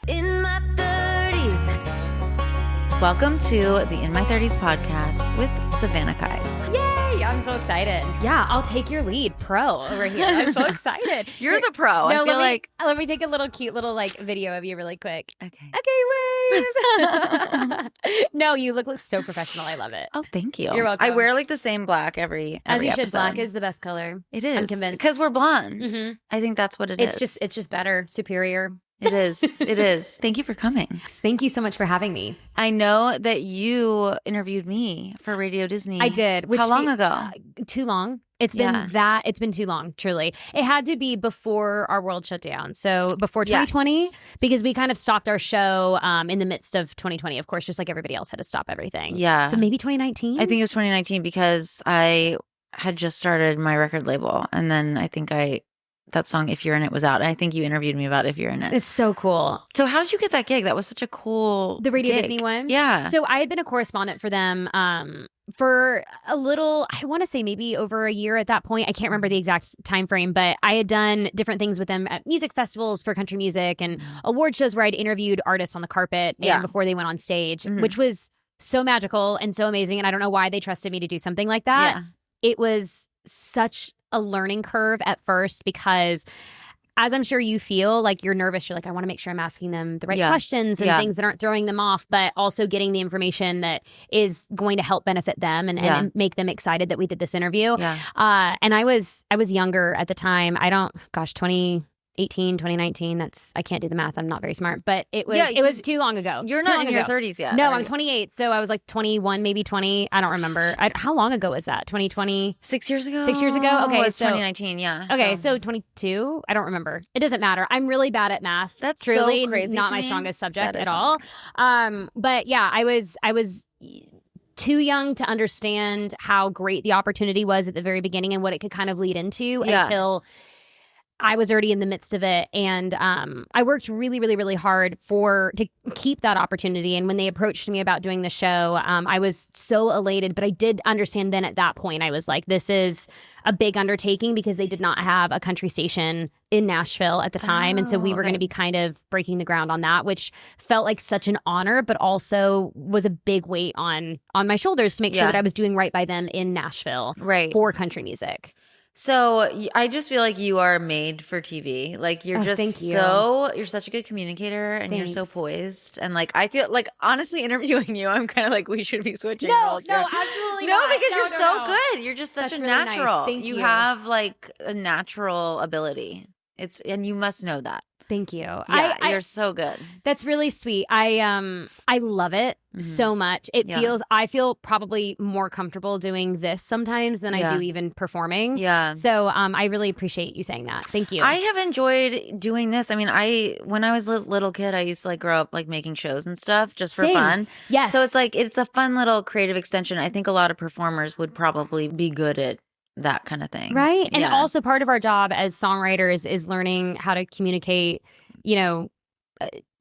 In my 30s. Welcome to the In My 30s podcast with Savannah Keyes. Yay! I'm so excited. Yeah, I'll take your lead, pro over here. I'm so excited. You're the pro. No, I feel like. Let me take a little cute little video of you really quick. Okay. Okay, wave. No, you look so professional. I love it. Oh, thank you. You're welcome. I wear like the same black every As you episode. should. Black is the best color. It is. I'm convinced. Because we're blonde. Mm-hmm. I think that's what it is. It's just better, superior. It is. It is. Thank you for coming. Thank you so much for having me. I know that you interviewed me for Radio Disney. I did. How long ago? Too long. It's been too long, truly. It had to be before our world shut down. So before 2020, because we kind of stopped our show in the midst of 2020, of course, just like everybody else had to stop everything. Yeah. So maybe 2019? I think it was 2019 because I had just started my record label. And then I think that song, If You're In It, was out. And I think you interviewed me about If You're In It. It's so cool. So how did you get that gig? That was such a cool The Radio gig. Disney one? Yeah. So I had been a correspondent for them for a little, I want to say maybe over a year at that point. I can't remember the exact time frame, but I had done different things with them at music festivals for country music and award shows where I'd interviewed artists on the carpet and before they went on stage, which was so magical and so amazing. And I don't know why they trusted me to do something like that. Yeah. It was such a learning curve at first because, as I'm sure you feel, like you're nervous. You're like, I want to make sure I'm asking them the right questions and things that aren't throwing them off, but also getting the information that is going to help benefit them and make them excited that we did this interview. Yeah. And I was younger at the time. 2018, 2019. I can't do the math. I'm not very smart, but it was too long ago. You're not in your 30s yet. No, right? I'm 28. So I was like 21, maybe 20. I don't remember. How long ago was that? 2020? 6 years ago? 6 years ago? Okay. It was so 2019, yeah. Okay, so 22? I don't remember. It doesn't matter. I'm really bad at math. That's truly so crazy not to my me. strongest subject That at is all. But yeah, I was too young to understand how great the opportunity was at the very beginning and what it could kind of lead into until I was already in the midst of it. And I worked really, really, really hard to keep that opportunity. And when they approached me about doing the show, I was so elated. But I did understand then at that point, I was like, this is a big undertaking because they did not have a country station in Nashville at the time. And so we were going to be kind of breaking the ground on that, which felt like such an honor, but also was a big weight on my shoulders to make sure that I was doing right by them in Nashville for country music. So I just feel like you are made for TV. Like you're you're such a good communicator and you're so poised. And like, I feel like honestly interviewing you, I'm kind of like, we should be switching roles. No, absolutely not. not. Because you're so good. You're just such a really natural. Nice. Thank you. You have like a natural ability. And you must know that. Thank you. Yeah, you're so good. That's really sweet. I love it so much. I feel probably more comfortable doing this sometimes than I do even performing. Yeah. So I really appreciate you saying that. Thank you. I have enjoyed doing this. I mean, when I was a little kid, I used to like grow up like making shows and stuff just for fun. Yes. So it's like it's a fun little creative extension. I think a lot of performers would probably be good at that kind of thing. Right. And also part of our job as songwriters is learning how to communicate,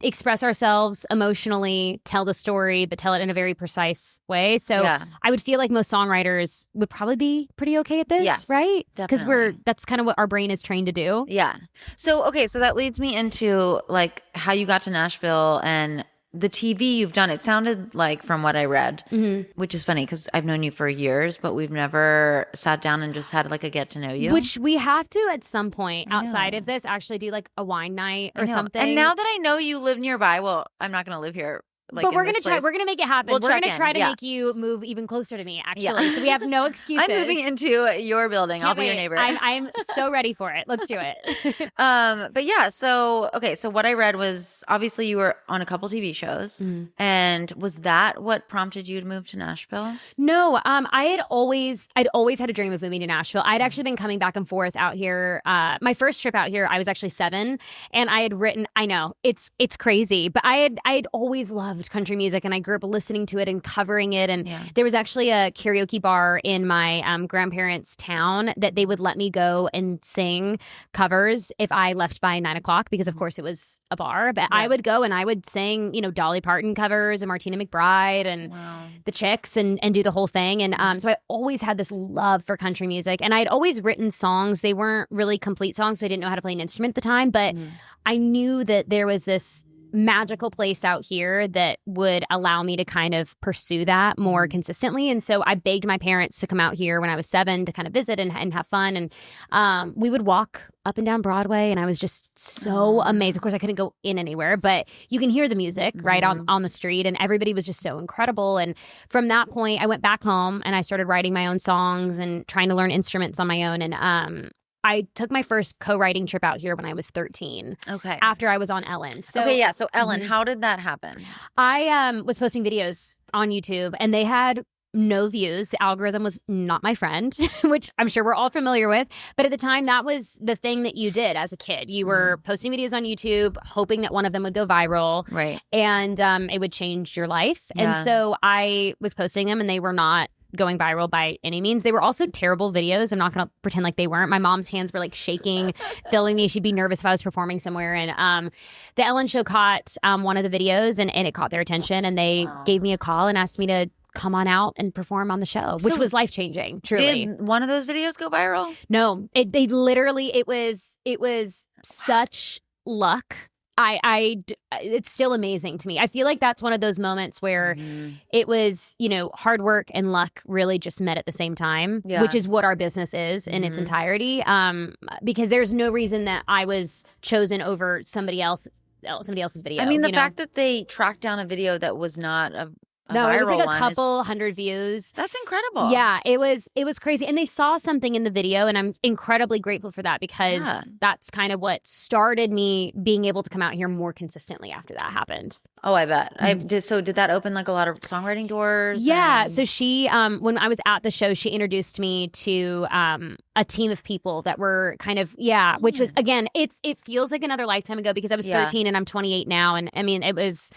express ourselves emotionally, tell the story, but tell it in a very precise way. So I would feel like most songwriters would probably be pretty okay at this, right? Because that's kind of what our brain is trained to do. Yeah. So, okay. So that leads me into like how you got to Nashville and the TV you've done. It sounded like, from what I read, which is funny because I've known you for years, but we've never sat down and just had like a get to know you. Which we have to at some point outside of this actually do like a wine night or something. And now that I know you live nearby, well, I'm not going to live here. Like, but we're gonna try. We're gonna make it happen. We're gonna try to make you move even closer to me. Actually, so we have no excuses. I'm moving into your building. I'll be your neighbor. I'm so ready for it. Let's do it. But yeah. So okay. So what I read was obviously you were on a couple TV shows, and was that what prompted you to move to Nashville? No. I'd always had a dream of moving to Nashville. I'd actually been coming back and forth out here. My first trip out here, I was actually 7, and I had written. I know it's crazy, but I had always loved country music, and I grew up listening to it and covering it. And there was actually a karaoke bar in my grandparents' town that they would let me go and sing covers if I left by 9 o'clock, because of course it was a bar. But I would go and I would sing, Dolly Parton covers and Martina McBride and the Chicks and do the whole thing. And so I always had this love for country music, and I'd always written songs. They weren't really complete songs. I didn't know how to play an instrument at the time, but I knew that there was this magical place out here that would allow me to kind of pursue that more consistently. And so I begged my parents to come out here when I was 7 to kind of visit and have fun. And we would walk up and down Broadway, and I was just so amazed. Of course, I couldn't go in anywhere, but you can hear the music right on the street, and everybody was just so incredible. And from that point, I went back home and I started writing my own songs and trying to learn instruments on my own. And I took my first co-writing trip out here when I was 13. Okay. After I was on Ellen. So, okay, yeah. So Ellen, how did that happen? I was posting videos on YouTube, and they had no views. The algorithm was not my friend, which I'm sure we're all familiar with. But at the time, that was the thing that you did as a kid. You were posting videos on YouTube, hoping that one of them would go viral. Right. And it would change your life. Yeah. And so I was posting them, and they were not going viral by any means. They were also terrible videos. I'm not going to pretend like they weren't. My mom's hands were like shaking, filming me. She'd be nervous if I was performing somewhere. And the Ellen Show caught one of the videos, and it caught their attention. And they gave me a call and asked me to come on out and perform on the show, which was life-changing, truly. Did one of those videos go viral? No. It was such luck. It's still amazing to me. I feel like that's one of those moments where it was, hard work and luck really just met at the same time, which is what our business is in its entirety. Because there's no reason that I was chosen over somebody else's video. I mean, the fact that they tracked down a video that was not a no, viral it was like a one couple hundred views. That's incredible. Yeah, it was crazy. And they saw something in the video, and I'm incredibly grateful for that, because that's kind of what started me being able to come out here more consistently after that happened. Oh, I bet. So did that open like a lot of songwriting doors? Yeah. So she, when I was at the show, she introduced me to a team of people that were kind of, which was, again, it feels like another lifetime ago, because I was 13 and I'm 28 now. And I mean, it was,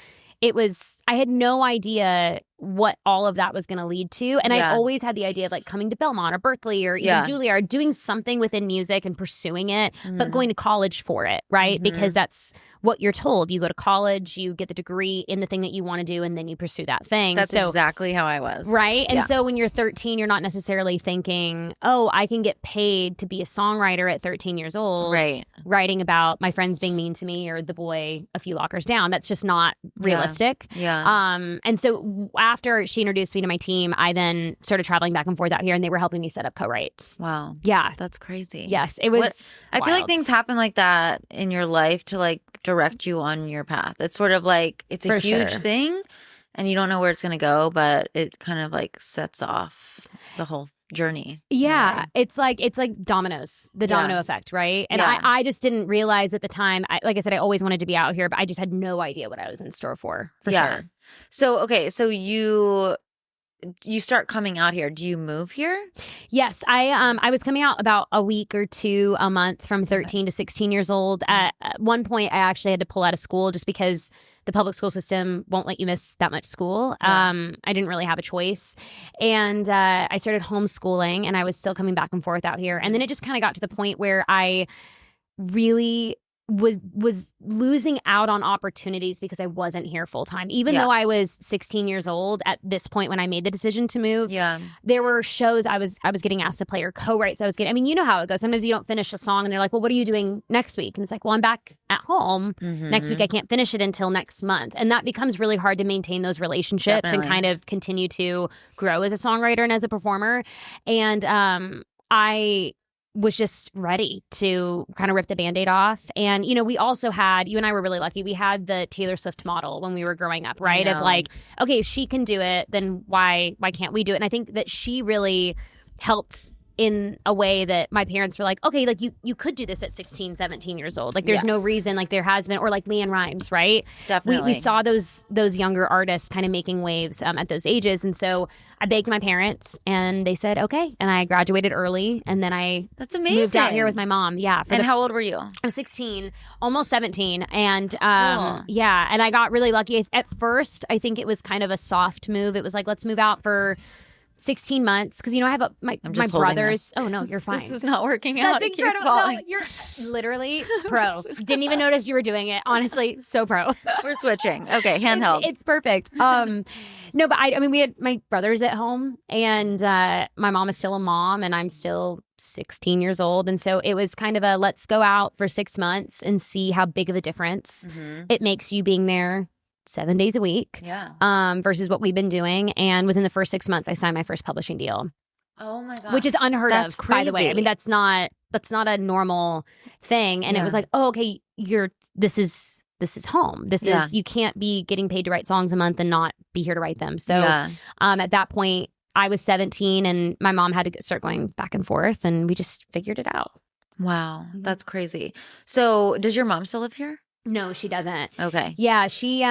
I had no idea what all of that was going to lead to. And I always had the idea of like coming to Belmont or Berkeley or even Juilliard, doing something within music and pursuing it, but going to college for it, right? Because that's what you're told. You go to college, you get the degree in the thing that you want to do, and then you pursue that thing. That's exactly how I was. Right? And so when you're 13, you're not necessarily thinking, oh, I can get paid to be a songwriter at 13 years old. Right. Writing about my friends being mean to me or the boy a few lockers down. That's just not realistic. Yeah. And so after she introduced me to my team, I then started traveling back and forth out here, and they were helping me set up co-writes. Wow. Yeah. That's crazy. Yes. It was I feel like things happen like that in your life to like direct you on your path. It's sort of like it's a huge thing, and you don't know where it's going to go, but it kind of like sets off the whole journey. Yeah. It's like dominoes, the domino effect, right? And I just didn't realize at the time, like I said, I always wanted to be out here, but I just had no idea what I was in store for sure. So, okay. So you start coming out here. Do you move here? Yes. I was coming out about a week or two a month from 13 to 16 years old. At one point, I actually had to pull out of school just because the public school system won't let you miss that much school. I didn't really have a choice. And I started homeschooling, and I was still coming back and forth out here. And then it just kind of got to the point where I really was losing out on opportunities because I wasn't here full time. Even though I was 16 years old at this point when I made the decision to move, there were shows I was getting asked to play, or co-writes I was getting. I mean, you know how it goes. Sometimes you don't finish a song and they're like, well, what are you doing next week? And it's like, well, I'm back at home next week. I can't finish it until next month. And that becomes really hard to maintain those relationships and kind of continue to grow as a songwriter and as a performer. And I was just ready to kind of rip the Band-Aid off. And, we also had, you and I were really lucky, we had the Taylor Swift model when we were growing up, right? Of like, okay, if she can do it, then why can't we do it? And I think that she really helped in a way that my parents were like, okay, like you could do this at 16, 17 years old. Like there's no reason, like there has been, or like LeAnn Rimes, right? Definitely. We saw those younger artists kind of making waves at those ages. And so I begged my parents, and they said, okay. And I graduated early, and then That's amazing. Moved out here with my mom. Yeah. And how old were you? I'm 16, almost 17. And cool. and I got really lucky. At first, I think it was kind of a soft move. It was like, let's move out for 16 months, because I have my brothers. Oh no, you're fine. This is not working out. That's incredible. No, you're literally pro. Didn't even notice you were doing it. Honestly, so pro. We're switching. Okay, handheld. It's perfect. No, but I mean, we had my brothers at home, and my mom is still a mom, and I'm still 16 years old. And so it was kind of a let's go out for 6 months and see how big of a difference it makes you being there 7 days a week versus what we've been doing. And within the first 6 months, I signed my first publishing deal. Oh my God. Which is unheard That's of, crazy. by the way. I mean, that's not a normal thing. And it was like, oh, okay, this is home. This is, you can't be getting paid to write songs a month and not be here to write them. So at that point, I was 17 and my mom had to start going back and forth and we just figured it out. Wow. That's crazy. So does your mom still live here? No, she doesn't. Okay. Yeah, she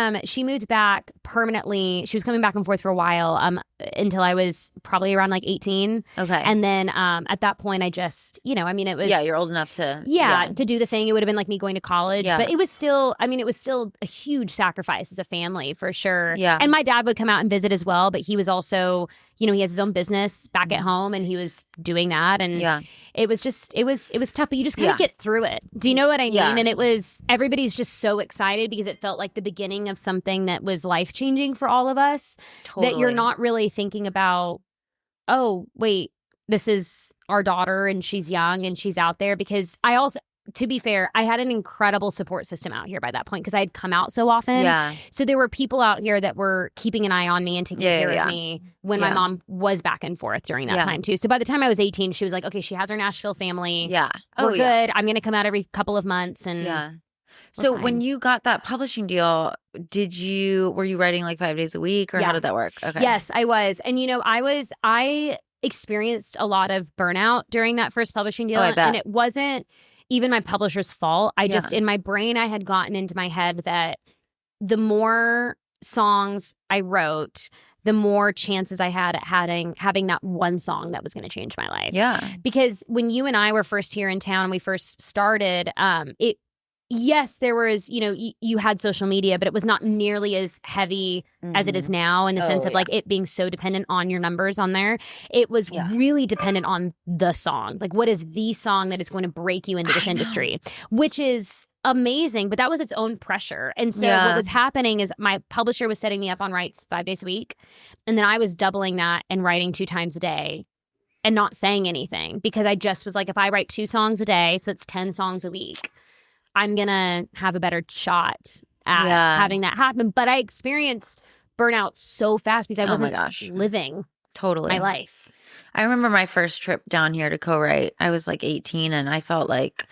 moved back permanently. She was coming back and forth for a while until I was probably around like 18. Okay. And then at that point I just, I mean, it was you're old enough to to do the thing. It would have been like me going to college, but it was still a huge sacrifice as a family for sure. Yeah. And my dad would come out and visit as well, but he was also, he has his own business back at home and he was doing that and it was tough, but you just kind of get through it. Do you know what I mean? Yeah. And everybody's just so excited because it felt like the beginning of something that was life-changing for all of us. Totally. That you're not really thinking about, oh, wait, this is our daughter and she's young and she's out there. Because I also, to be fair, I had an incredible support system out here by that point because I had come out so often. Yeah. So there were people out here that were keeping an eye on me and taking care of me when my mom was back and forth during that time too. So by the time I was 18, she was like, okay, she has her Nashville family. Yeah. We're good. I'm going to come out every couple of months. And So when you got that publishing deal, were you writing like 5 days a week or how did that work? Okay. Yes, I was. And I experienced a lot of burnout during that first publishing deal. Oh, I bet. And it wasn't even my publisher's fault. I just, in my brain, I had gotten into my head that the more songs I wrote, the more chances I had at having that one song that was going to change my life. Yeah. Because when you and I were first here in town and we first started, yes, there was, you had social media, but it was not nearly as heavy as it is now in the sense of like it being so dependent on your numbers on there. It was really dependent on the song. Like, what is the song that is going to break you into this industry? Which is amazing, but that was its own pressure. And so what was happening is my publisher was setting me up on writes 5 days a week. And then I was doubling that and writing 2 times a day and not saying anything because I just was like, if I write 2 songs a day, so it's 10 songs a week, I'm going to have a better shot at having that happen. But I experienced burnout so fast because I wasn't living my life. I remember my first trip down here to co-write. I was like 18 and I felt like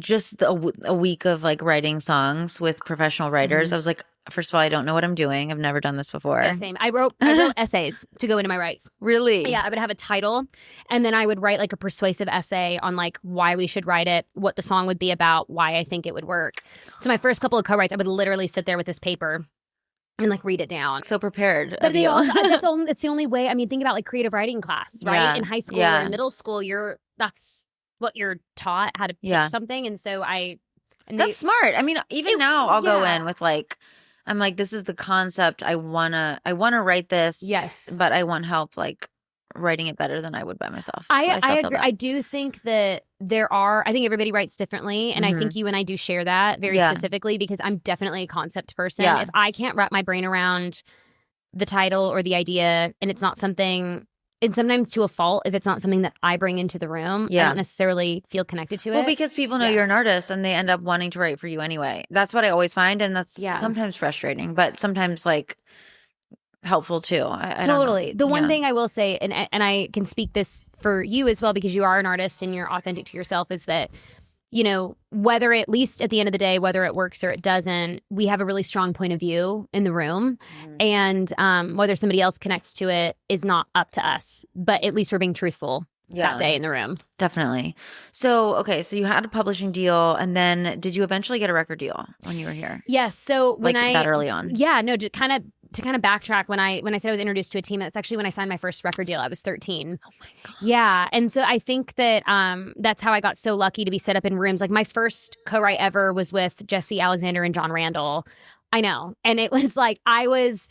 just a week of like writing songs with professional writers. I was like, first of all, I don't know what I'm doing. I've never done this before. Yeah, same. I wrote essays to go into my writes. Really? Yeah, I would have a title and then I would write like a persuasive essay on like why we should write it, what the song would be about, why I think it would work. So my first couple of co-writes, I would literally sit there with this paper and like read it down. So prepared. But it's the only way. I mean, think about like creative writing class, right? Yeah. In high school or in middle school, that's what you're taught, how to pitch something. And so that's smart. I mean, even now I'll go in with like, I'm like, this is the concept. I wanna write this. Yes. But I want help like writing it better than I would by myself. I agree. I do think that I think everybody writes differently. And I think you and I do share that very specifically because I'm definitely a concept person. Yeah. If I can't wrap my brain around the title or the idea and it's not something, and sometimes to a fault, if it's not something that I bring into the room, I don't necessarily feel connected to it. Well, because people know you're an artist and they end up wanting to write for you anyway. That's what I always find. And that's sometimes frustrating, but sometimes like helpful too. I totally. The one thing I will say, and I can speak this for you as well, because you are an artist and you're authentic to yourself, is that, whether at least at the end of the day, whether it works or it doesn't, we have a really strong point of view in the room. And whether somebody else connects to it is not up to us. But at least we're being truthful that day in the room. Definitely. So you had a publishing deal, and then did you eventually get a record deal when you were here? Yes. So when that early on? Yeah, no, to kind of backtrack, when I said I was introduced to a team, that's actually when I signed my first record deal. I was 13. Oh my God. Yeah. And so I think that that's how I got so lucky to be set up in rooms. Like my first co-write ever was with Jesse Alexander and John Randall. I know. And it was like I was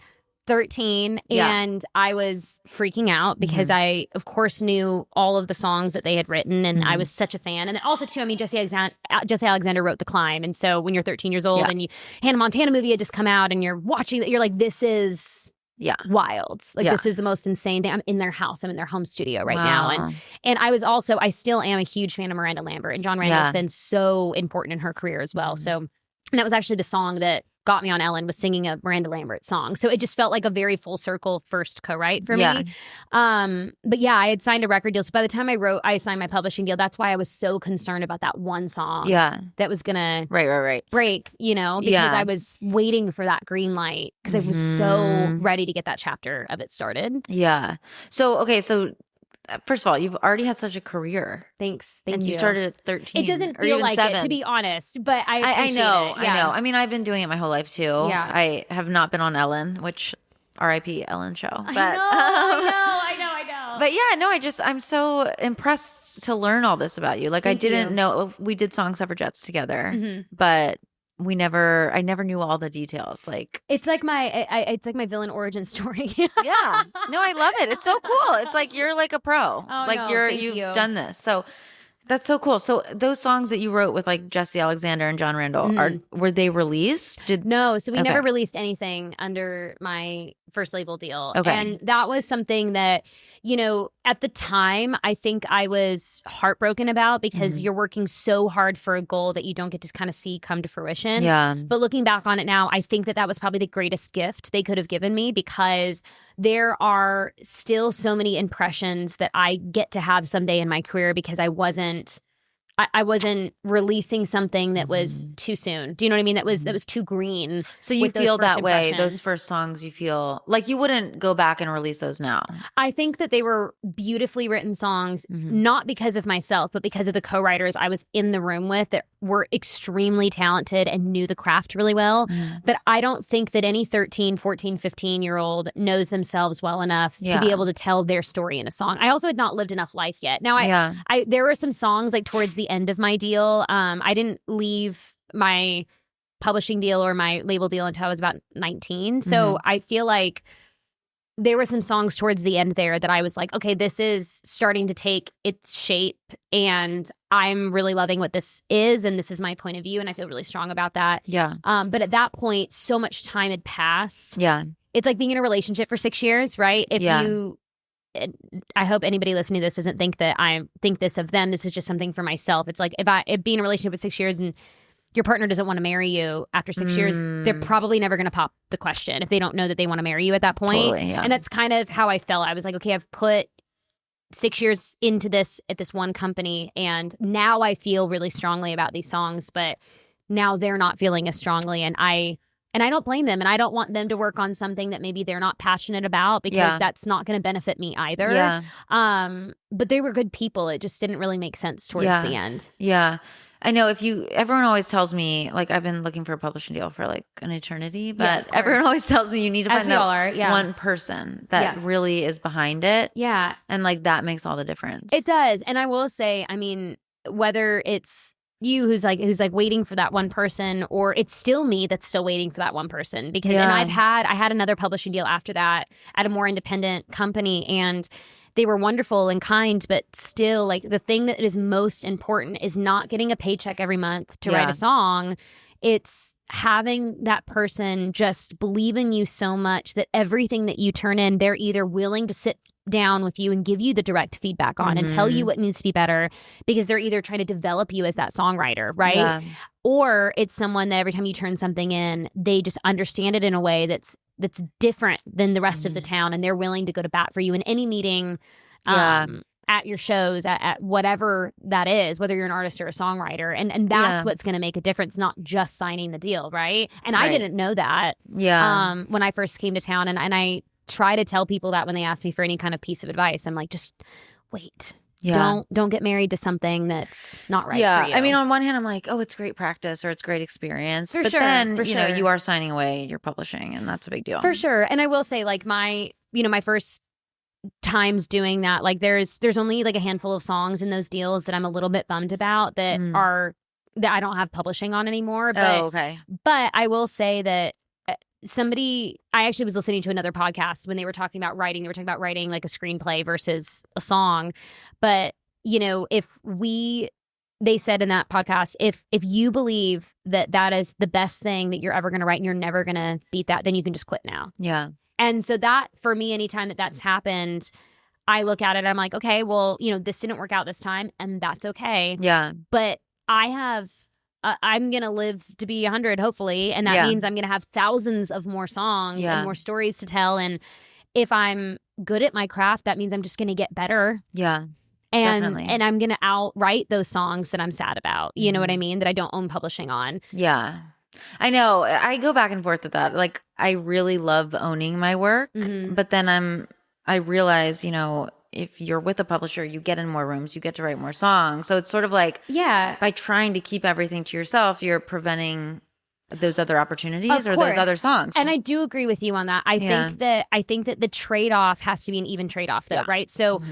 13 and I was freaking out because I, of course, knew all of the songs that they had written and I was such a fan. And then also, too, I mean, Jesse Alexander wrote The Climb. And so when you're 13 years old and Hannah Montana movie had just come out and you're watching that, you're like, this is Yeah. wild. Like Yeah. this is the most insane thing. I'm in their house. I'm in their home studio right now. And I still am a huge fan of Miranda Lambert, and John Randall's been so important in her career as well. So, and that was actually the song that got me on Ellen, was singing a Miranda Lambert song. So it just felt like a very full circle first co-write for me. But yeah, I had signed a record deal. So by the time I signed my publishing deal, that's why I was so concerned about that one song that was gonna break, because I was waiting for that green light because I was so ready to get that chapter of it started. Yeah. So, okay, so first of all, you've already had such a career. Thanks. Thank you. You started at 13. It doesn't feel like 7. It, to be honest, but I appreciate know, it. Yeah. I know. I mean, I've been doing it my whole life too. Yeah. I have not been on Ellen, which R.I.P. Ellen show. But, I know. But yeah, no, I'm so impressed to learn all this about you. Like, I didn't know we did Song Suffragettes together, but I never knew all the details. Like, it's like my villain origin story. Yeah. No, I love it. It's so cool. It's like you're like a pro. Oh, like no, you've done this. So that's so cool. So those songs that you wrote with like Jesse Alexander and John Randall, were they released? No, so we never released anything under my first label deal. Okay. And that was something that, at the time, I think I was heartbroken about because you're working so hard for a goal that you don't get to kind of see come to fruition. Yeah. But looking back on it now, I think that was probably the greatest gift they could have given me, because there are still so many impressions that I get to have someday in my career because I wasn't releasing something that was too soon. Do you know what I mean? That was too green. So you feel that way, those first songs, you feel like you wouldn't go back and release those now. I think that they were beautifully written songs, not because of myself, but because of the co-writers I was in the room with that were extremely talented and knew the craft really well. But I don't think that any 13, 14, 15-year-old knows themselves well enough to be able to tell their story in a song. I also had not lived enough life yet. Now, there were some songs like towards the end of my deal. I didn't leave my publishing deal or my label deal until I was about 19. So I feel like there were some songs towards the end there that I was like, okay, this is starting to take its shape and I'm really loving what this is and this is my point of view and I feel really strong about that. Yeah. But at that point, so much time had passed. Yeah. It's like being in a relationship for 6 years, right? I hope anybody listening to this doesn't think that I think this of them. This is just something for myself. It's like if being in a relationship with 6 years and your partner doesn't want to marry you after 6 years, they're probably never going to pop the question if they don't know that they want to marry you at that point. Totally, yeah. And that's kind of how I felt. I was like, okay, I've put 6 years into this at this one company, and now I feel really strongly about these songs, but now they're not feeling as strongly, and I don't blame them, and I don't want them to work on something that maybe they're not passionate about because that's not going to benefit me either. Yeah. But they were good people. It just didn't really make sense towards the end. Yeah. I know everyone always tells me, like, I've been looking for a publishing deal for like an eternity, but everyone always tells me you need to find that one person that really is behind it. Yeah. And like that makes all the difference. It does. And I will say, I mean, whether it's you who's like waiting for that one person, or it's still me that's still waiting for that one person, because and I had another publishing deal after that at a more independent company, and they were wonderful and kind, but still, like, the thing that is most important is not getting a paycheck every month to write a song. It's having that person just believe in you so much that everything that you turn in, they're either willing to sit down with you and give you the direct feedback on and tell you what needs to be better, because they're either trying to develop you as that songwriter, right? Yeah. Or it's someone that every time you turn something in, they just understand it in a way that's different than the rest of the town, and they're willing to go to bat for you in any meeting, at your shows, at whatever that is, whether you're an artist or a songwriter. And that's what's going to make a difference, not just signing the deal, right? And I didn't know that when I first came to town. And I try to tell people that when they ask me for any kind of piece of advice. I'm like, just wait. Yeah. Don't get married to something that's not right for you. I mean, on one hand, I'm like, oh, it's great practice or it's great experience. But then, you know, you are signing away your publishing, and that's a big deal. For sure. And I will say, like, my first times doing that, like, there's only like a handful of songs in those deals that I'm a little bit bummed about that I don't have publishing on anymore. But, but I will say that I actually was listening to another podcast when they were talking about writing. They were talking about writing like a screenplay versus a song. But, you know, they said in that podcast, if you believe that is the best thing that you're ever going to write and you're never going to beat that, then you can just quit now. Yeah. And so that, for me, anytime that's happened, I look at it, I'm like, okay, well, this didn't work out this time, and that's okay. Yeah. But I'm going to live to be 100, hopefully, and that means I'm going to have thousands of more songs and more stories to tell. And if I'm good at my craft, that means I'm just going to get better. Yeah. And Definitely. and I'm going to outright those songs that I'm sad about. You know what I mean? That I don't own publishing on. Yeah. I know. I go back and forth with that. Like, I really love owning my work, but then I realize, if you're with a publisher, you get in more rooms, you get to write more songs. So it's sort of like, by trying to keep everything to yourself, you're preventing those other opportunities or those other songs. And I do agree with you on that. I think that the trade-off has to be an even trade-off, though, right? So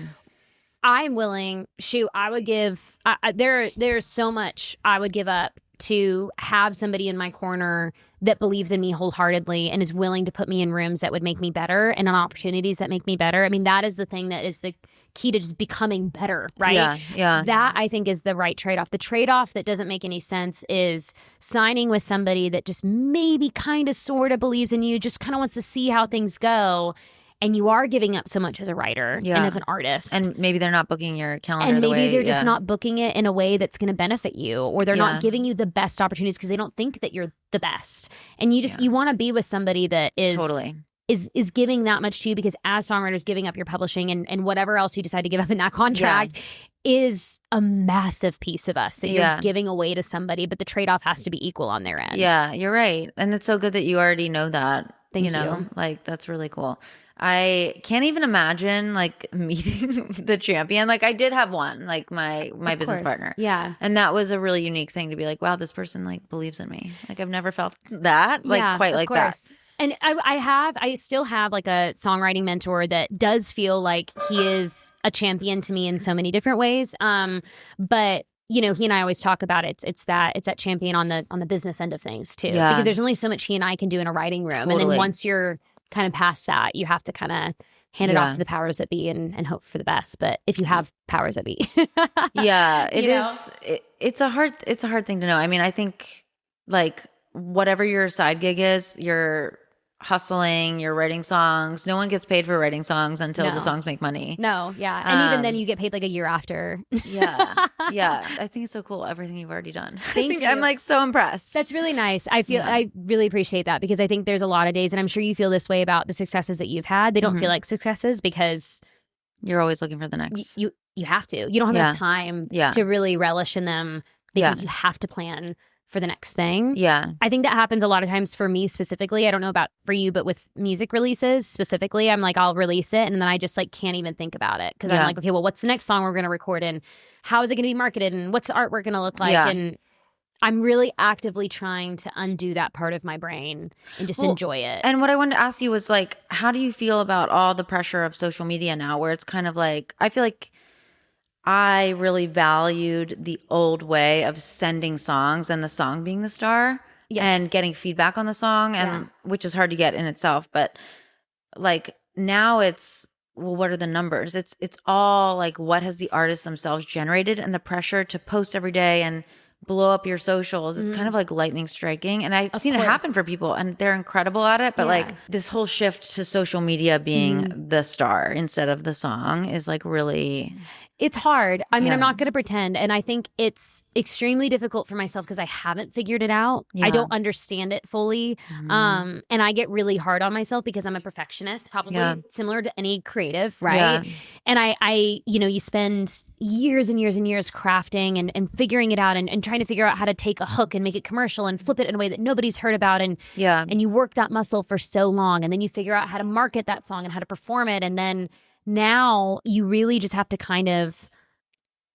I'm willing, I would give, there's so much I would give up to have somebody in my corner that believes in me wholeheartedly and is willing to put me in rooms that would make me better and on opportunities that make me better. I mean, that is the thing that is the key to just becoming better, right? Yeah. That, I think, is the right trade-off. The trade-off that doesn't make any sense is signing with somebody that just maybe kind of sort of believes in you, just kind of wants to see how things go. And you are giving up so much as a writer and as an artist. And maybe they're not booking your calendar and maybe the way, they're just not booking it in a way that's going to benefit you, or they're not giving you the best opportunities because they don't think that you're the best. And you just you want to be with somebody that is giving that much to you, because as songwriters, giving up your publishing and whatever else you decide to give up in that contract is a massive piece of us that you're giving away to somebody, but the trade-off has to be equal on their end. Yeah, you're right. And it's so good that you already know that. Thank you. Like, that's really cool. I can't even imagine like meeting the champion. Like, I did have one, like my business partner. Yeah. And that was a really unique thing to be like, wow, this person like believes in me. Like, I've never felt that, like quite like that. And I still have like a songwriting mentor that does feel like he is a champion to me in so many different ways. But he and I always talk about it's that champion on the business end of things too. Yeah. Because there's only so much he and I can do in a writing room. Totally. And then once you're kind of past that, you have to kind of hand it off to the powers that be and hope for the best. But if you have powers that be. It is. It's a hard thing to know. I mean, I think like whatever your side gig is, you're hustling, you're writing songs. No one gets paid for writing songs until the songs make money. No, yeah. And even then you get paid like a year after. Yeah. I think it's so cool, everything you've already done. Thank you. I'm like so impressed. That's really nice. I really appreciate that, because I think there's a lot of days, and I'm sure you feel this way about the successes that you've had. They don't feel like successes because you're always looking for the next. You have to. You don't have enough time to really relish in them, because you have to plan for the next thing. Yeah. I think that happens a lot of times for me specifically. I don't know about for you, but with music releases specifically, I'm like, I'll release it and then I just like can't even think about it, because I'm like, okay, well, what's the next song we're going to record, and how is it going to be marketed, and what's the artwork going to look like? And I'm really actively trying to undo that part of my brain and just enjoy it. And what I wanted to ask you was like, how do you feel about all the pressure of social media now, where it's kind of like, I feel like I really valued the old way of sending songs and the song being the star and getting feedback on the song, and which is hard to get in itself. But like now it's, well, what are the numbers? It's all like, what has the artist themselves generated, and the pressure to post every day and blow up your socials. It's kind of like lightning striking. And I've seen it happen for people, and they're incredible at it. But like this whole shift to social media being the star instead of the song is like really... It's hard. I mean, I'm not going to pretend. And I think it's extremely difficult for myself because I haven't figured it out. I don't understand it fully. And I get really hard on myself because I'm a perfectionist, probably similar to any creative, right? And I you spend years and years and years crafting and figuring it out and trying to figure out how to take a hook and make it commercial and flip it in a way that nobody's heard about. And you work that muscle for so long, and then you figure out how to market that song and how to perform it. And then now you really just have to kind of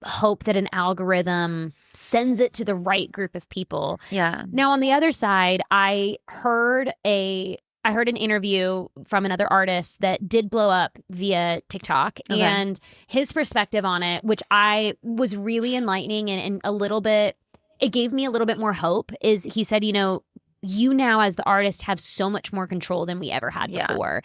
hope that an algorithm sends it to the right group of people. Now on the other side, I heard an interview from another artist that did blow up via TikTok, and his perspective on it, which I was really enlightening and a little bit, it gave me a little bit more hope, is he said, you now as the artist have so much more control than we ever had before.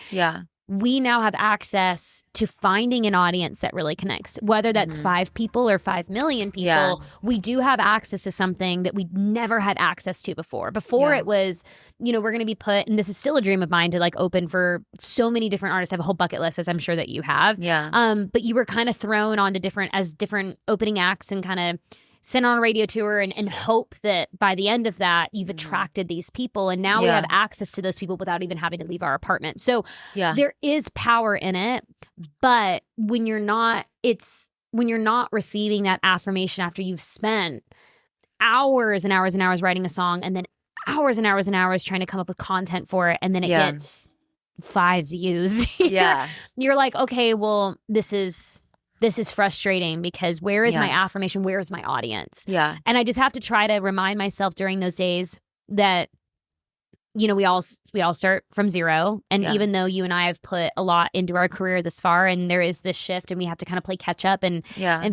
we now have access to finding an audience that really connects, whether that's 5 people or 5 million people. Yeah. We do have access to something that we never had access to before. Before it was, we're going to be put, and this is still a dream of mine to like open for so many different artists. I have a whole bucket list, as I'm sure that you have. Yeah. But you were kind of thrown onto different opening acts and kind of sent on a radio tour and hope that by the end of that, you've attracted these people. And now we have access to those people without even having to leave our apartment. So there is power in it. But when you're not receiving that affirmation after you've spent hours and hours and hours writing a song and then hours and hours and hours trying to come up with content for it, and then it gets 5 views. You're like, okay, well, this is frustrating because where is my affirmation? Where is my audience? Yeah. And I just have to try to remind myself during those days that, we all start from zero. And even though you and I have put a lot into our career this far and there is this shift and we have to kind of play catch up and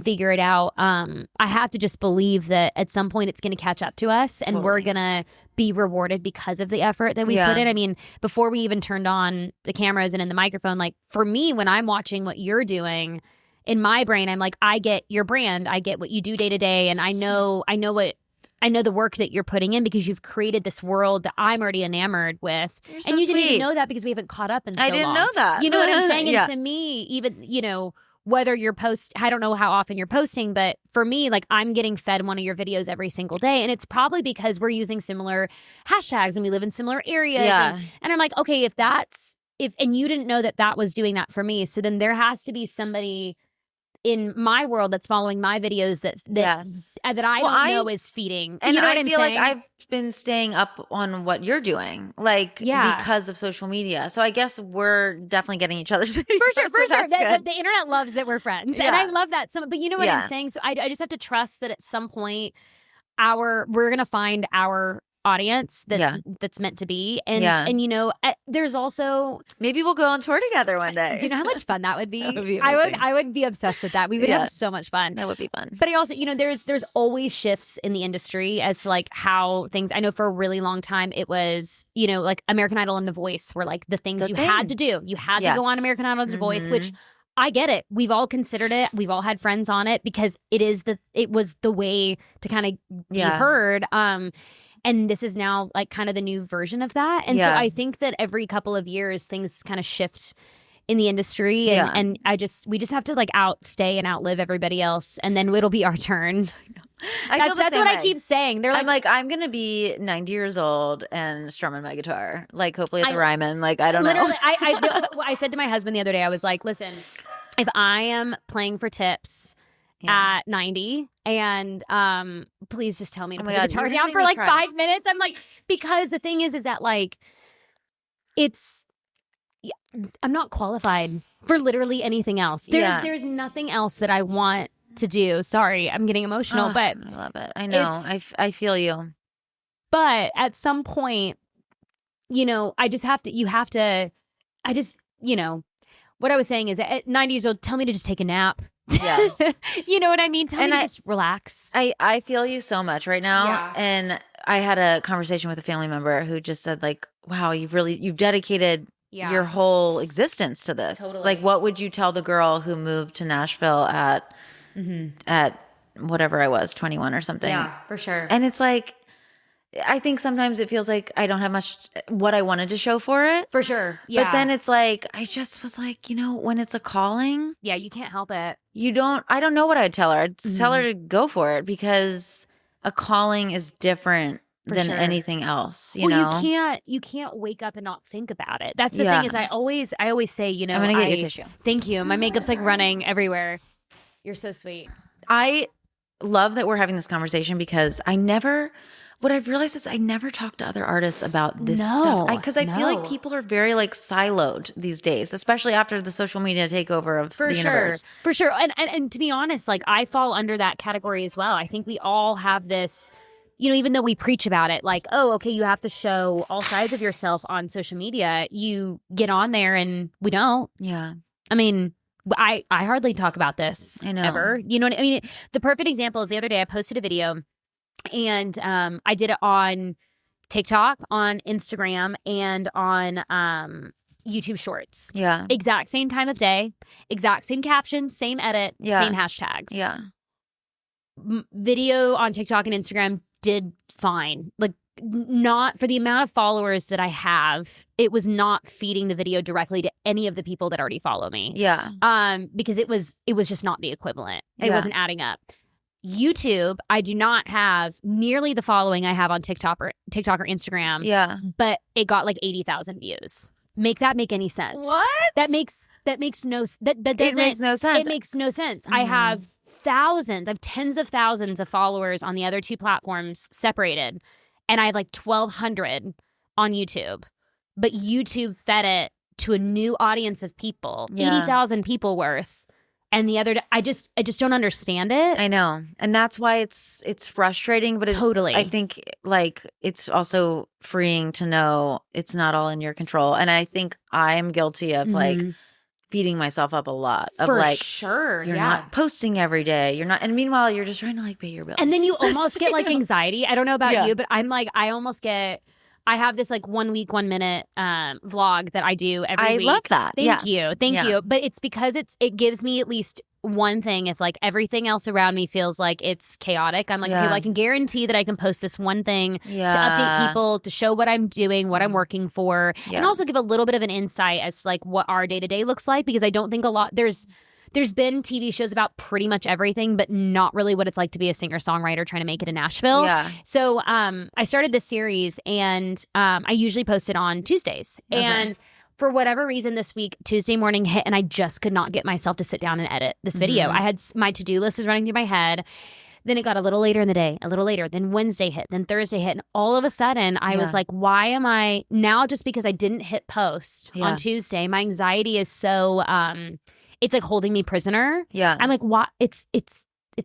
figure it out, I have to just believe that at some point it's going to catch up to us and we're going to be rewarded because of the effort that we put in. I mean, before we even turned on the cameras and in the microphone, like for me, when I'm watching what you're doing, in my brain, I'm like, I get your brand. I get what you do day to day. And I know the work that you're putting in because you've created this world that I'm already enamored with. So and you didn't sweet. even know that because we haven't caught up in so long. I didn't know that. You know what I'm saying? And to me, even, whether you're I don't know how often you're posting, but for me, like I'm getting fed one of your videos every single day. And it's probably because we're using similar hashtags and we live in similar areas. Yeah. And I'm like, okay, and you didn't know that was doing that for me. So then there has to be somebody in my world that's following my videos that I don't know is feeding. And you know what I I'm feel saying? like I've been staying up on what you're doing, because of social media. So I guess we're definiting getting each other's videos. For sure. The The internet loves that we're friends. And I love that. But you know what I'm saying? So I just have to trust that at some point we're going to find our audience that's meant to be. And there's also maybe we'll go on tour together one day. Do you know how much fun that would be? That would be amazing. I would be obsessed with that. We would have so much fun. That would be fun. But I also, there's always shifts in the industry as to like how things. I know for a really long time it was, like American Idol and The Voice were like the things had to do. You had to go on American Idol and The Voice, which I get it. We've all considered it. We've all had friends on it because it was the way to kind of be heard. And this is now like kind of the new version of that. And so I think that every couple of years things kind of shift in the industry and we just have to like outstay and outlive everybody else and then it'll be our turn. That's what I keep saying. They're like, I'm gonna be 90 years old and strumming my guitar, like hopefully at the Ryman. Like I don't know. I said to my husband the other day, I was like, listen, if I am playing for tips at 90 and please just tell me to put the guitar down for like 5 minutes. I'm like, because the thing is that like I'm not qualified for literally anything else. There's nothing else that I want to do. Sorry, I'm getting emotional, but I love it. I know. I feel you. But at some point, I just have to what I was saying is at 90 years old, tell me to just take a nap. Yeah. You know what I mean? Tell me to just relax. I feel you so much right now. Yeah. And I had a conversation with a family member who just said like, wow, you've dedicated your whole existence to this. Totally. Like, what would you tell the girl who moved to Nashville at whatever I was, 21 or something? Yeah, for sure. And it's like, I think sometimes it feels like I don't have much what I wanted to show for it. For sure. Yeah. But then it's like, I just was like, when it's a calling. Yeah, you can't help it. I don't know what I'd tell her. I'd tell her to go for it because a calling is different than anything else. You know? You can't wake up and not think about it. That's the thing is I always say, I'm going to get you tissue. Thank you. My makeup's like running everywhere. You're so sweet. I love that we're having this conversation because what I've realized is I never talk to other artists about this stuff. Because I feel like people are very like siloed these days, especially after the social media takeover of the universe. For sure. And to be honest, like I fall under that category as well. I think we all have this, even though we preach about it, like, oh, okay, you have to show all sides of yourself on social media. You get on there and we don't. Yeah. I mean, I hardly talk about this ever. You know what I mean? The perfect example is the other day I posted a video. And I did it on TikTok, on Instagram, and on YouTube Shorts. Yeah. Exact same time of day, exact same caption, same edit, same hashtags. Yeah. Video on TikTok and Instagram did fine. Like, not for the amount of followers that I have, it was not feeding the video directly to any of the people that already follow me. Yeah. Because it was just not the equivalent. It wasn't adding up. YouTube, I do not have nearly the following I have on TikTok or Instagram. Yeah. But it got like 80,000 views. Make any sense? What? That makes no that doesn't It makes no sense. It makes no sense. I have tens of thousands of followers on the other two platforms separated. And I have like 1,200 on YouTube. But YouTube fed it to a new audience of people, 80,000 people worth. And the other, I just don't understand it. I know. And that's why it's frustrating. But Totally. I think like it's also freeing to know it's not all in your control. And I think I'm guilty of like beating myself up a lot. Of For like, sure. You're not posting every day. You're not. And meanwhile, you're just trying to like pay your bills. And then you almost get like anxiety. I don't know about you, but I'm like, I have this like 1 week, 1 minute vlog that I do every week. I love that. Thank you. But it's because it gives me at least one thing. If like everything else around me feels like it's chaotic, I'm like, okay, well, I can guarantee that I can post this one thing to update people, to show what I'm doing, what I'm working for, and also give a little bit of an insight as to like what our day to day looks like. Because I don't think there's been TV shows about pretty much everything, but not really what it's like to be a singer-songwriter trying to make it in Nashville. Yeah. So I started this series, and I usually post it on Tuesdays. Okay. And for whatever reason this week, Tuesday morning hit, and I just could not get myself to sit down and edit this video. I had my to-do list was running through my head. Then it got a little later in the day, a little later. Then Wednesday hit, then Thursday hit. And all of a sudden, I was like, why am I now, just because I didn't hit post on Tuesday, my anxiety is so... it's like holding me prisoner. Yeah. I'm like, what? It's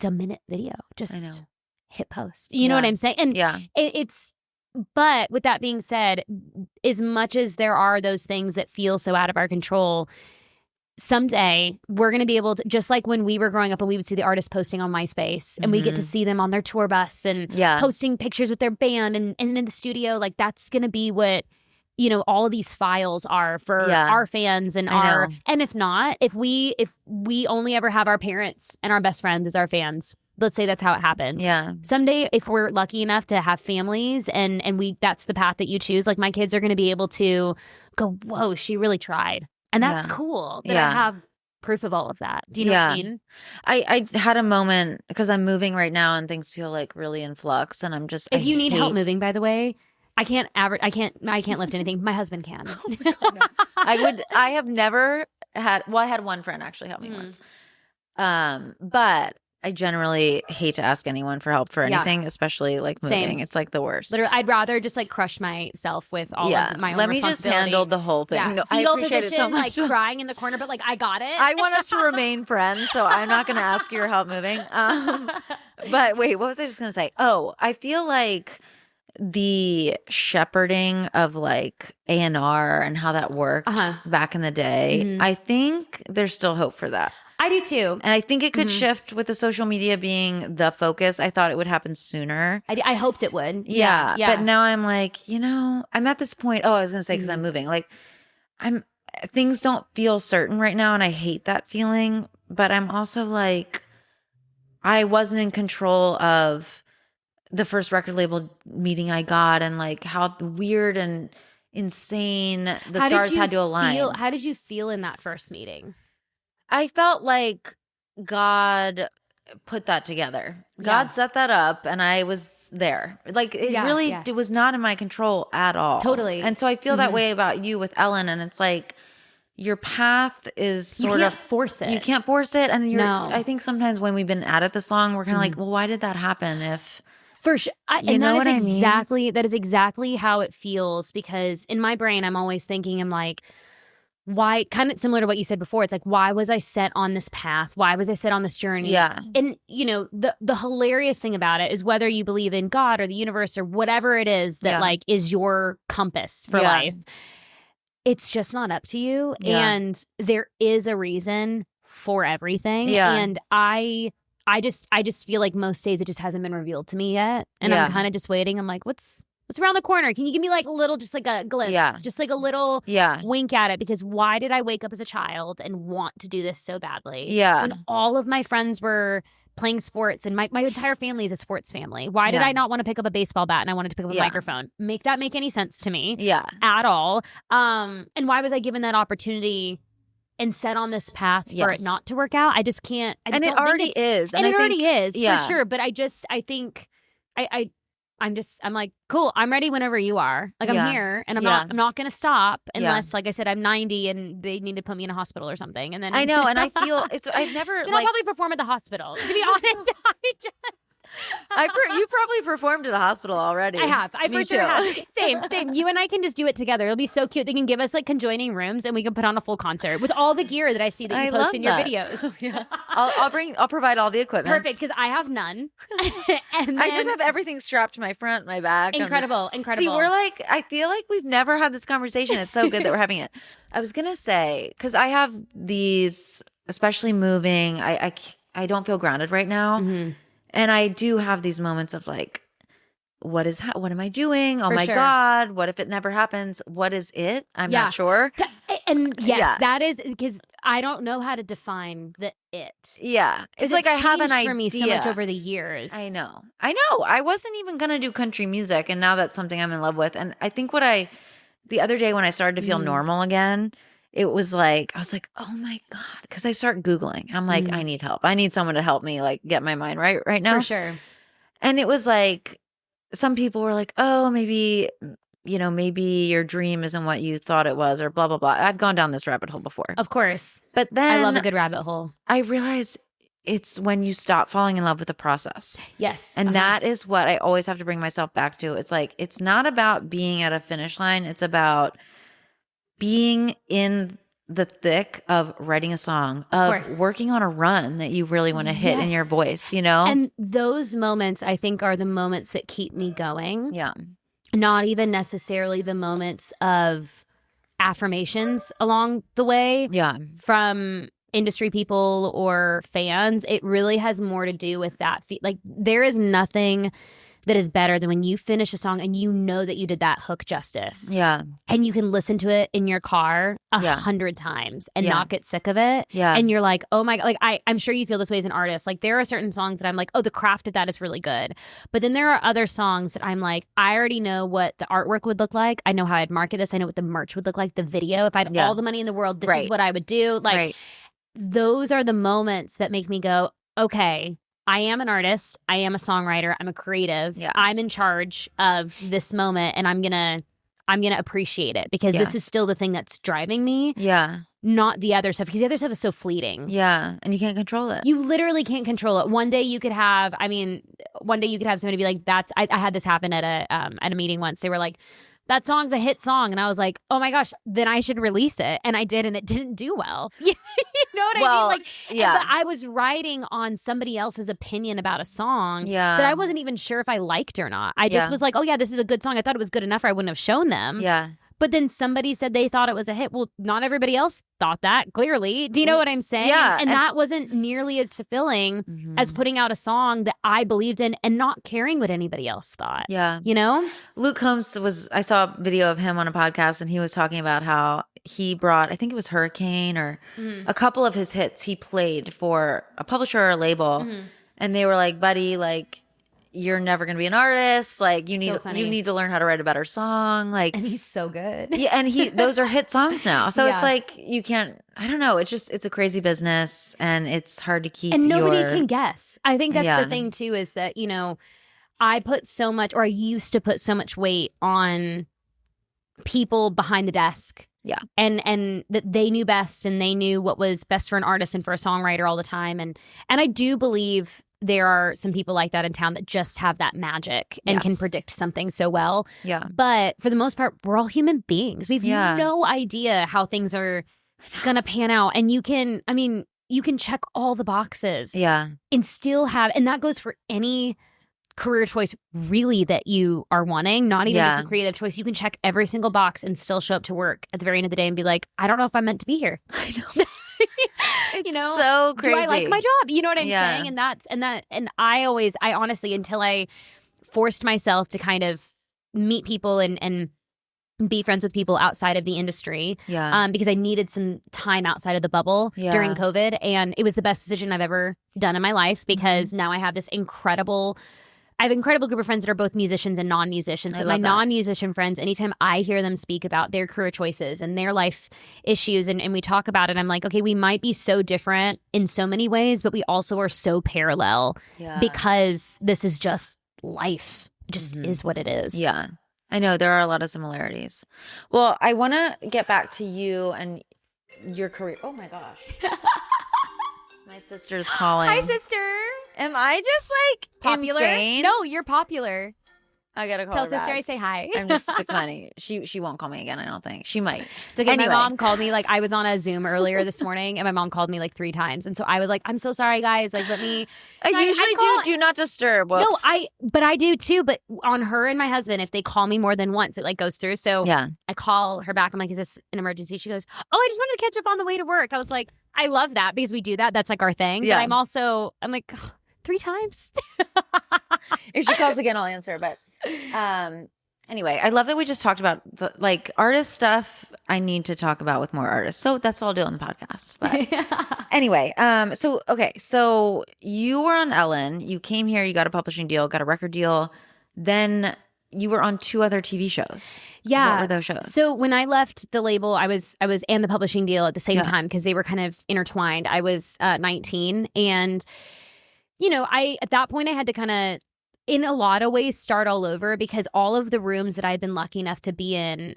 a minute video. Just hit post. You know what I'm saying? And but with that being said, as much as there are those things that feel so out of our control, someday we're going to be able to, just like when we were growing up and we would see the artists posting on MySpace and we get to see them on their tour bus and posting pictures with their band and in the studio, like that's going to be what, you know, all of these files are for our fans and and if not, if we only ever have our parents and our best friends as our fans, let's say that's how it happens. Yeah. Someday, if we're lucky enough to have families and that's the path that you choose, like my kids are going to be able to go, whoa, she really tried. And that's cool that I have proof of all of that. Do you know what I mean? I had a moment because I'm moving right now and things feel like really in flux and I'm just, if you need help moving, by the way, I can't lift anything. My husband can. Oh my God, no. I have never had, well, I had one friend actually help me once. But I generally hate to ask anyone for help for anything, especially like moving. Same. It's like the worst. Literally, I'd rather just like crush myself with all of my own Let me just handle the whole thing. Yeah. No, I appreciate it so much. Like crying in the corner, but like I got it. I want us to remain friends, so I'm not going to ask your help moving. But wait, what was I just going to say? Oh, I feel like the shepherding of like A&R and how that worked back in the day, I think there's still hope for that. I do too. And I think it could shift with the social media being the focus. I thought it would happen sooner. I hoped it would. Yeah. But now I'm like, you know, I'm at this point. Oh, I was going to say because I'm moving. Like things don't feel certain right now and I hate that feeling. But I'm also like, I wasn't in control of the first record label meeting I got and like how weird and insane the stars had to align. How did you feel in that first meeting? I felt like God put that together. God set that up and I was there. Like it it was not in my control at all. Totally. And so I feel that way about you with Ellen and it's like your path is sort of— You can't force it. You can't force it. And I think sometimes when we've been at this long, we're kind of like, well, why did that happen if— For sure. And that is exactly how it feels because in my brain, I'm always thinking, I'm like, why, kind of similar to what you said before, it's like, why was I set on this path? Why was I set on this journey? Yeah. And, you know, the hilarious thing about it is whether you believe in God or the universe or whatever it is that like is your compass for life, it's just not up to you. Yeah. And there is a reason for everything. Yeah. And I just feel like most days it just hasn't been revealed to me yet. And I'm kind of just waiting. I'm like, what's What's around the corner? Can you give me like a little, just like a glimpse? Yeah. Just like a little Yeah. wink at it. Because why did I wake up as a child and want to do this so badly? Yeah. When all of my friends were playing sports and my entire family is a sports family. Why did I not want to pick up a baseball bat and I wanted to pick up a microphone? Make that make any sense to me? Yeah. At all. And why was I given that opportunity and set on this path for it not to work out? I just can't. And it already is. And it already is, for sure. But I think I'm like, cool, I'm ready whenever you are. Like, I'm here and I'm not going to stop unless, like I said, I'm 90 and they need to put me in a hospital or something. And then I know. And I feel I've never then I'll probably perform at the hospital. To be honest, you probably performed at a hospital already. I have. I for sure have. Same. You and I can just do it together. It'll be so cute. They can give us like conjoining rooms and we can put on a full concert with all the gear that I see that you post in your videos. Yeah. I'll provide all the equipment. Perfect, because I have none. And then, I just have everything strapped to my front, my back. Incredible. See, I feel like we've never had this conversation. It's so good that we're having it. I was gonna say, because I have these, especially moving, I don't feel grounded right now. Mm-hmm. And I do have these moments of like, what am I doing? Oh my God. What if it never happens? What is it? I'm not sure. And yes, that is because I don't know how to define the it. Yeah. It's like I have an idea. For me so much over the years. I know. I wasn't even going to do country music. And now that's something I'm in love with. And I think the other day when I started to feel normal again, it was like, I was like, oh my God. Because I start Googling. I'm like, I need help. I need someone to help me like get my mind right now. For sure. And it was like, some people were like, oh, maybe your dream isn't what you thought it was or blah, blah, blah. I've gone down this rabbit hole before. Of course. But then I love a good rabbit hole. I realized it's when you stop falling in love with the process. Yes. And that is what I always have to bring myself back to. It's like, it's not about being at a finish line. It's about being in the thick of writing a song, of working on a run that you really want to hit in your voice, you know? And those moments, I think, are the moments that keep me going. Yeah. Not even necessarily the moments of affirmations along the way. Yeah. From industry people or fans. It really has more to do with that. Like, there is nothing that is better than when you finish a song and you know that you did that hook justice. Yeah. And you can listen to it in your car 100 times and not get sick of it. Yeah. And you're like, oh my God, like I'm sure you feel this way as an artist. Like, there are certain songs that I'm like, oh, the craft of that is really good. But then there are other songs that I'm like, I already know what the artwork would look like. I know how I'd market this. I know what the merch would look like, the video. If I had all the money in the world, this is what I would do. Like, those are the moments that make me go, okay, I am an artist. I am a songwriter. I'm a creative. Yeah. I'm in charge of this moment, and I'm gonna appreciate it because this is still the thing that's driving me. Yeah. Not the other stuff, because the other stuff is so fleeting. Yeah. And you can't control it. You literally can't control it. One day you could have somebody be like, I had this happen at a meeting once. They were like, that song's a hit song. And I was like, oh my gosh, then I should release it. And I did, and it didn't do well. You know what I mean? Like, but I was writing on somebody else's opinion about a song that I wasn't even sure if I liked or not. I just was like, oh yeah, this is a good song. I thought it was good enough or I wouldn't have shown them. Yeah. But then somebody said they thought it was a hit. Well, not everybody else thought that, clearly. Do you know what I'm saying? Yeah. And that wasn't nearly as fulfilling as putting out a song that I believed in and not caring what anybody else thought. Yeah. You know? Luke Combs I saw a video of him on a podcast, and he was talking about how he brought, I think it was Hurricane or a couple of his hits he played for a publisher or a label. And they were like, buddy, like, you're never going to be an artist. Like, you need to learn how to write a better song. Like, and he's so good. Yeah, and those are hit songs now. So it's like, you can't, I don't know. It's a crazy business, and it's hard to keep. And nobody can guess. I think that's the thing too, is that, you know, I used to put so much weight on people behind the desk. Yeah. And that they knew best, and they knew what was best for an artist and for a songwriter all the time. And I do believe there are some people like that in town that just have that magic and can predict something so well. Yeah. But for the most part, we're all human beings. We've no idea how things are going to pan out. And you can check all the boxes. Yeah. And still have, and that goes for any career choice really that you are wanting, not even just a creative choice. You can check every single box and still show up to work at the very end of the day and be like, I don't know if I'm meant to be here. I know. It's so crazy. Do I like my job? You know what I'm saying? And I honestly, until I forced myself to kind of meet people and be friends with people outside of the industry. Yeah. Because I needed some time outside of the bubble during COVID. And it was the best decision I've ever done in my life because now I have an incredible group of friends that are both musicians and non-musicians. But my non-musician friends, anytime I hear them speak about their career choices and their life issues and we talk about it, I'm like, okay, we might be so different in so many ways, but we also are so parallel because this is just life. It just is what it is. Yeah. I know there are a lot of similarities. Well, I want to get back to you and your career. Oh my gosh. My sister's calling. Hi, sister. Am I just like Popular? insane? No, you're popular. I gotta call Tell her sister back. I say hi. I'm just declining. She won't call me again, I don't think. She might. It's okay. Anyway. My mom called me, like, I was on a Zoom earlier this morning, and my mom called me like 3 times. And so I was like, I'm so sorry, guys. Like, let me. I usually do not disturb. Whoops. No, but I do too. But on her and my husband, if they call me more than once, it like goes through. So I call her back. I'm like, is this an emergency? She goes, oh, I just wanted to catch up on the way to work. I was like, I love that because we do that. That's like our thing. Yeah. But I'm like, 3 times. If she calls again, I'll answer. But anyway, I love that we just talked about the like artist stuff. I need to talk about with more artists, so that's what I'll do on the podcast. But anyway, so you were on Ellen. You came here. You got a publishing deal. Got a record deal. Then you were on 2 other TV shows. Yeah. What were those shows? So when I left the label, I was and the publishing deal at the same time because they were kind of intertwined. I was 19, and at that point I had to kind of, in a lot of ways, start all over because all of the rooms that I'd been lucky enough to be in,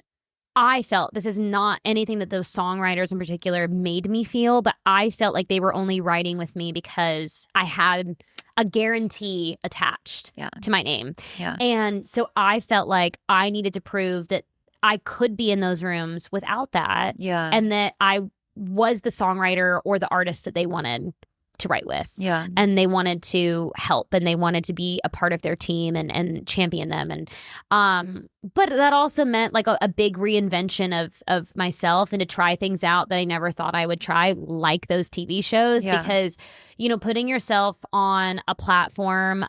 I felt this is not anything that those songwriters in particular made me feel, but I felt like they were only writing with me because I had a guarantee attached to my name. Yeah. And so I felt like I needed to prove that I could be in those rooms without that. Yeah. And that I was the songwriter or the artist that they wanted to write with. Yeah. And they wanted to help and they wanted to be a part of their team and champion them. And but that also meant like a big reinvention of myself and to try things out that I never thought I would try, like those TV shows. Because, putting yourself on a platform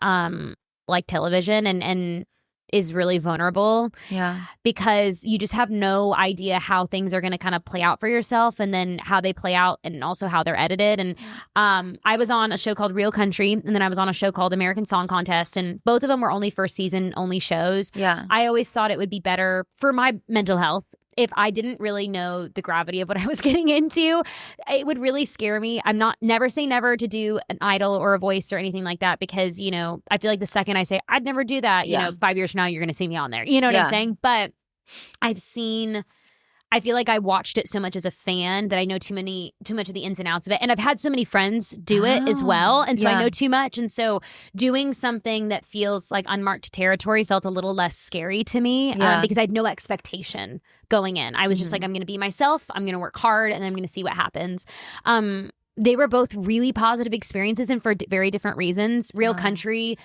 like television and is really vulnerable. Yeah. Because you just have no idea how things are going to kind of play out for yourself and then how they play out and also how they're edited. And I was on a show called Real Country and then I was on a show called American Song Contest, and both of them were only first season only shows. Yeah. I always thought it would be better for my mental health if I didn't really know the gravity of what I was getting into. It would really scare me. Never say never to do an idol or a voice or anything like that because, I feel like the second I say I'd never do that, 5 years from now, you're going to see me on there. You know what I'm saying? But I feel like I watched it so much as a fan that I know too much of the ins and outs of it. And I've had so many friends do it as well. And so I know too much. And so doing something that feels like unmarked territory felt a little less scary to me because I had no expectation going in. I was just like, I'm going to be myself. I'm going to work hard and I'm going to see what happens. They were both really positive experiences and for very different reasons. Real Country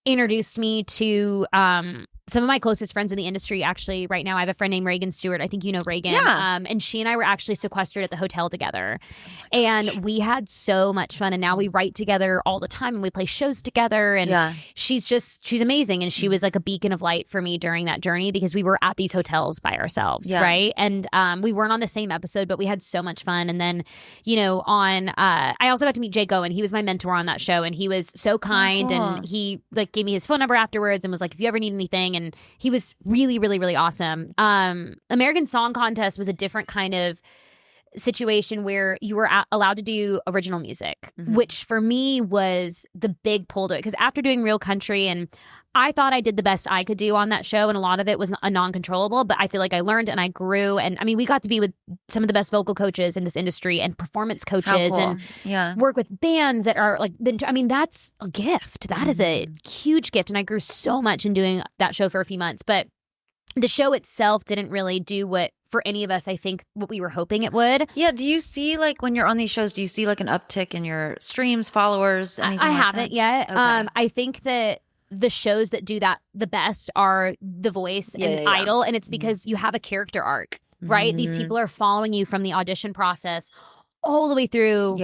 introduced me to some of my closest friends in the industry. Actually, right now I have a friend named Reagan Stewart. I think you know Reagan. Yeah. And she and I were actually sequestered at the hotel together. And we had so much fun. And now we write together all the time and we play shows together. And she's amazing. And she was like a beacon of light for me during that journey because we were at these hotels by ourselves, right? And we weren't on the same episode, but we had so much fun. And then, I also got to meet Jake Owen. He was my mentor on that show. And he was so kind. Cool. And he like gave me his phone number afterwards and was like, if you ever need anything. And he was really, really, really awesome. American Song Contest was a different kind of situation where you were allowed to do original music, which for me was the big pull to it. Because after doing Real Country, and I thought I did the best I could do on that show, and a lot of it was a non-controllable, but I feel like I learned and I grew. And I mean, we got to be with some of the best vocal coaches in this industry and performance coaches and work with bands that are like, that's a gift. That is a huge gift. And I grew so much in doing that show for a few months. But the show itself didn't really do what, for any of us, I think, what we were hoping it would. Yeah. Do you see, like, when you're on these shows, do you see, like, an uptick in your streams, followers, anything I like haven't that? yet. Okay. I think that the shows that do that the best are The Voice and Idol. And it's because you have a character arc, right? These people are following you from the audition process all the way through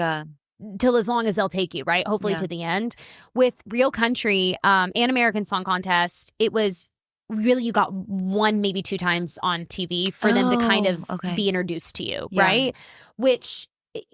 till as long as they'll take you, right? Hopefully to the end. With Real Country and American Song Contest, it was really you got one, maybe two times on TV for them to kind of be introduced to you, right? Which,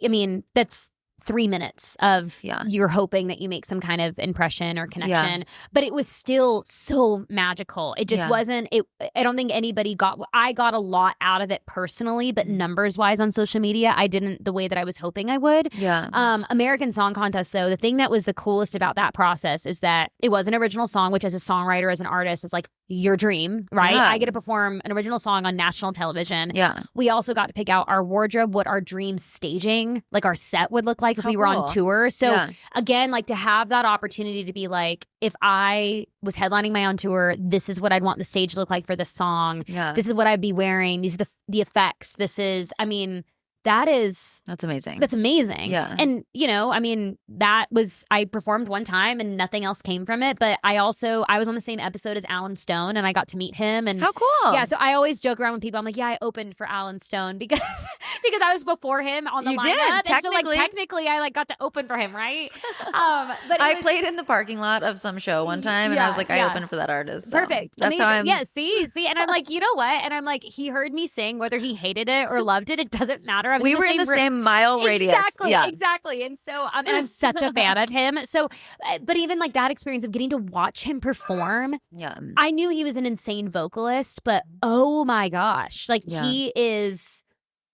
I mean, that's 3 minutes of you're hoping that you make some kind of impression or connection, but it was still so magical. It just wasn't, I don't think anybody I got a lot out of it personally, but numbers wise on social media, I didn't the way that I was hoping I would. American Song Contest though, the thing that was the coolest about that process is that it was an original song, which as a songwriter, as an artist, is like your dream, right? I get to perform an original song on national television. We also got to pick out our wardrobe, what our dream staging, like our set would look like if we were on tour. So again, like to have that opportunity to be like, if I was headlining my own tour, this is what I'd want the stage to look like for this song. This is what I'd be wearing. These are the effects. This is, I mean, that's amazing. That's amazing. And, you know, I mean, I performed one time and nothing else came from it. But I was on the same episode as Alan Stone and I got to meet him. And how cool. Yeah. So I always joke around with people. I'm like, yeah, I opened for Alan Stone because I was before him on the lineup. Did, and so like technically I like got to open for him, right? But I played in the parking lot of some show one time and I was like, I opened for that artist. So perfect. That's amazing. how I'm... See. And I'm like, you know what? And I'm like, he heard me sing, whether he hated it or loved it, it doesn't matter. We were in the same mile radius. Exactly. And so and I'm such a fan of him. So, but even like that experience of getting to watch him perform, I knew he was an insane vocalist, but oh my gosh, like he is,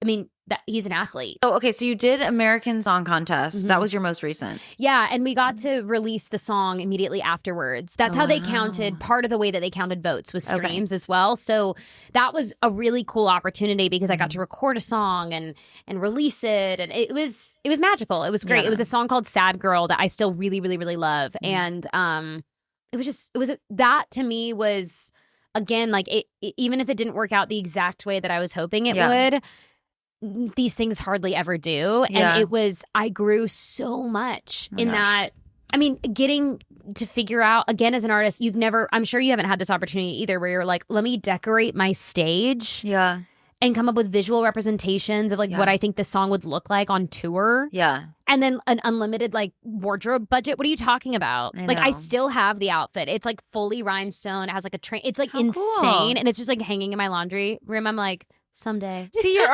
I mean, he's an athlete. Oh, okay. So you did American Song Contest. That was your most recent. Yeah. And we got to release the song immediately afterwards. That's how they counted. Part of the way that they counted votes was streams as well. So that was a really cool opportunity because I got to record a song and release it. And it was magical. It was great. It was a song called Sad Girl that I still really, really, really love. And that to me was, again, like even if it didn't work out the exact way that I was hoping it would, these things hardly ever do. And I grew so much that. I mean, getting to figure out, again, as an artist, I'm sure you haven't had this opportunity either where you're like, let me decorate my stage. And come up with visual representations of like what I think the song would look like on tour. And then an unlimited like wardrobe budget. What are you talking about? I still have the outfit. It's like fully rhinestone. It has like a train. It's like insane. Cool. And it's just like hanging in my laundry room. I'm like, someday. See,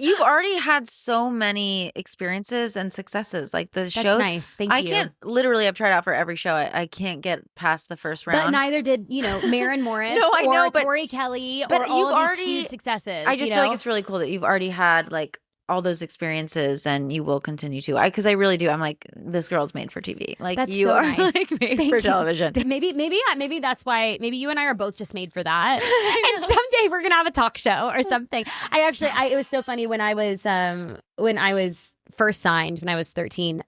you've already had so many experiences and successes. Like the shows. That's nice. Thank you. I can't, literally, I've tried out for every show. I can't get past the first round. But neither did, Maren Morris or Tori Kelly or all of these huge successes. I just feel like it's really cool that you've already had like all those experiences and you will continue to. Because I really do. I'm like, this girl's made for TV. Like that's you so are nice. like made for television. Maybe that's why, maybe you and I are both just made for that. And someday we're going to have a talk show or something. It was so funny when I was first signed when I was 13,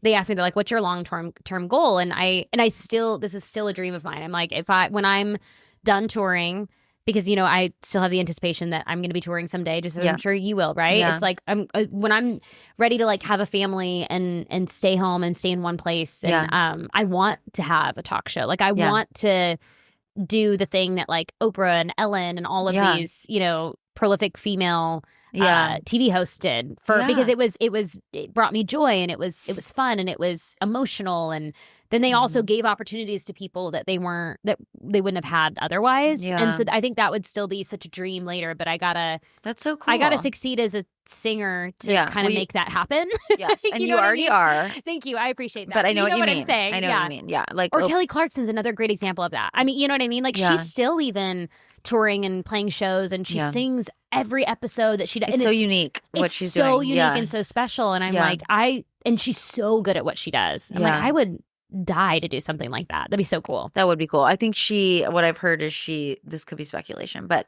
they asked me, they're like, what's your long-term goal? And this is still a dream of mine. I'm like, when I'm done touring, because, I still have the anticipation that I'm going to be touring someday, just as I'm sure you will, right? It's like when I'm ready to like have a family and stay home and stay in one place. And I want to have a talk show. Like I want to do the thing that like Oprah and Ellen and all of these, prolific female TV hosts did because it brought me joy and it was fun and it was emotional. And then they also gave opportunities to people that they wouldn't have had otherwise. And so I think that would still be such a dream later, but that's so cool. I gotta succeed as a singer to kind of make that happen. Yes. And you already are. Thank you. I appreciate that. But I know what you mean. I'm saying. I know what you mean. Yeah. Like Kelly Clarkson's another great example of that. I mean, you know what I mean? Like she's still even touring and playing shows and she sings every episode that she does. It's so unique what she's doing. It's so unique and so special. And I'm like, and she's so good at what she does. I'm like, I would die to do something like that. That'd be so cool. That would be cool. I think what I've heard is this could be speculation, but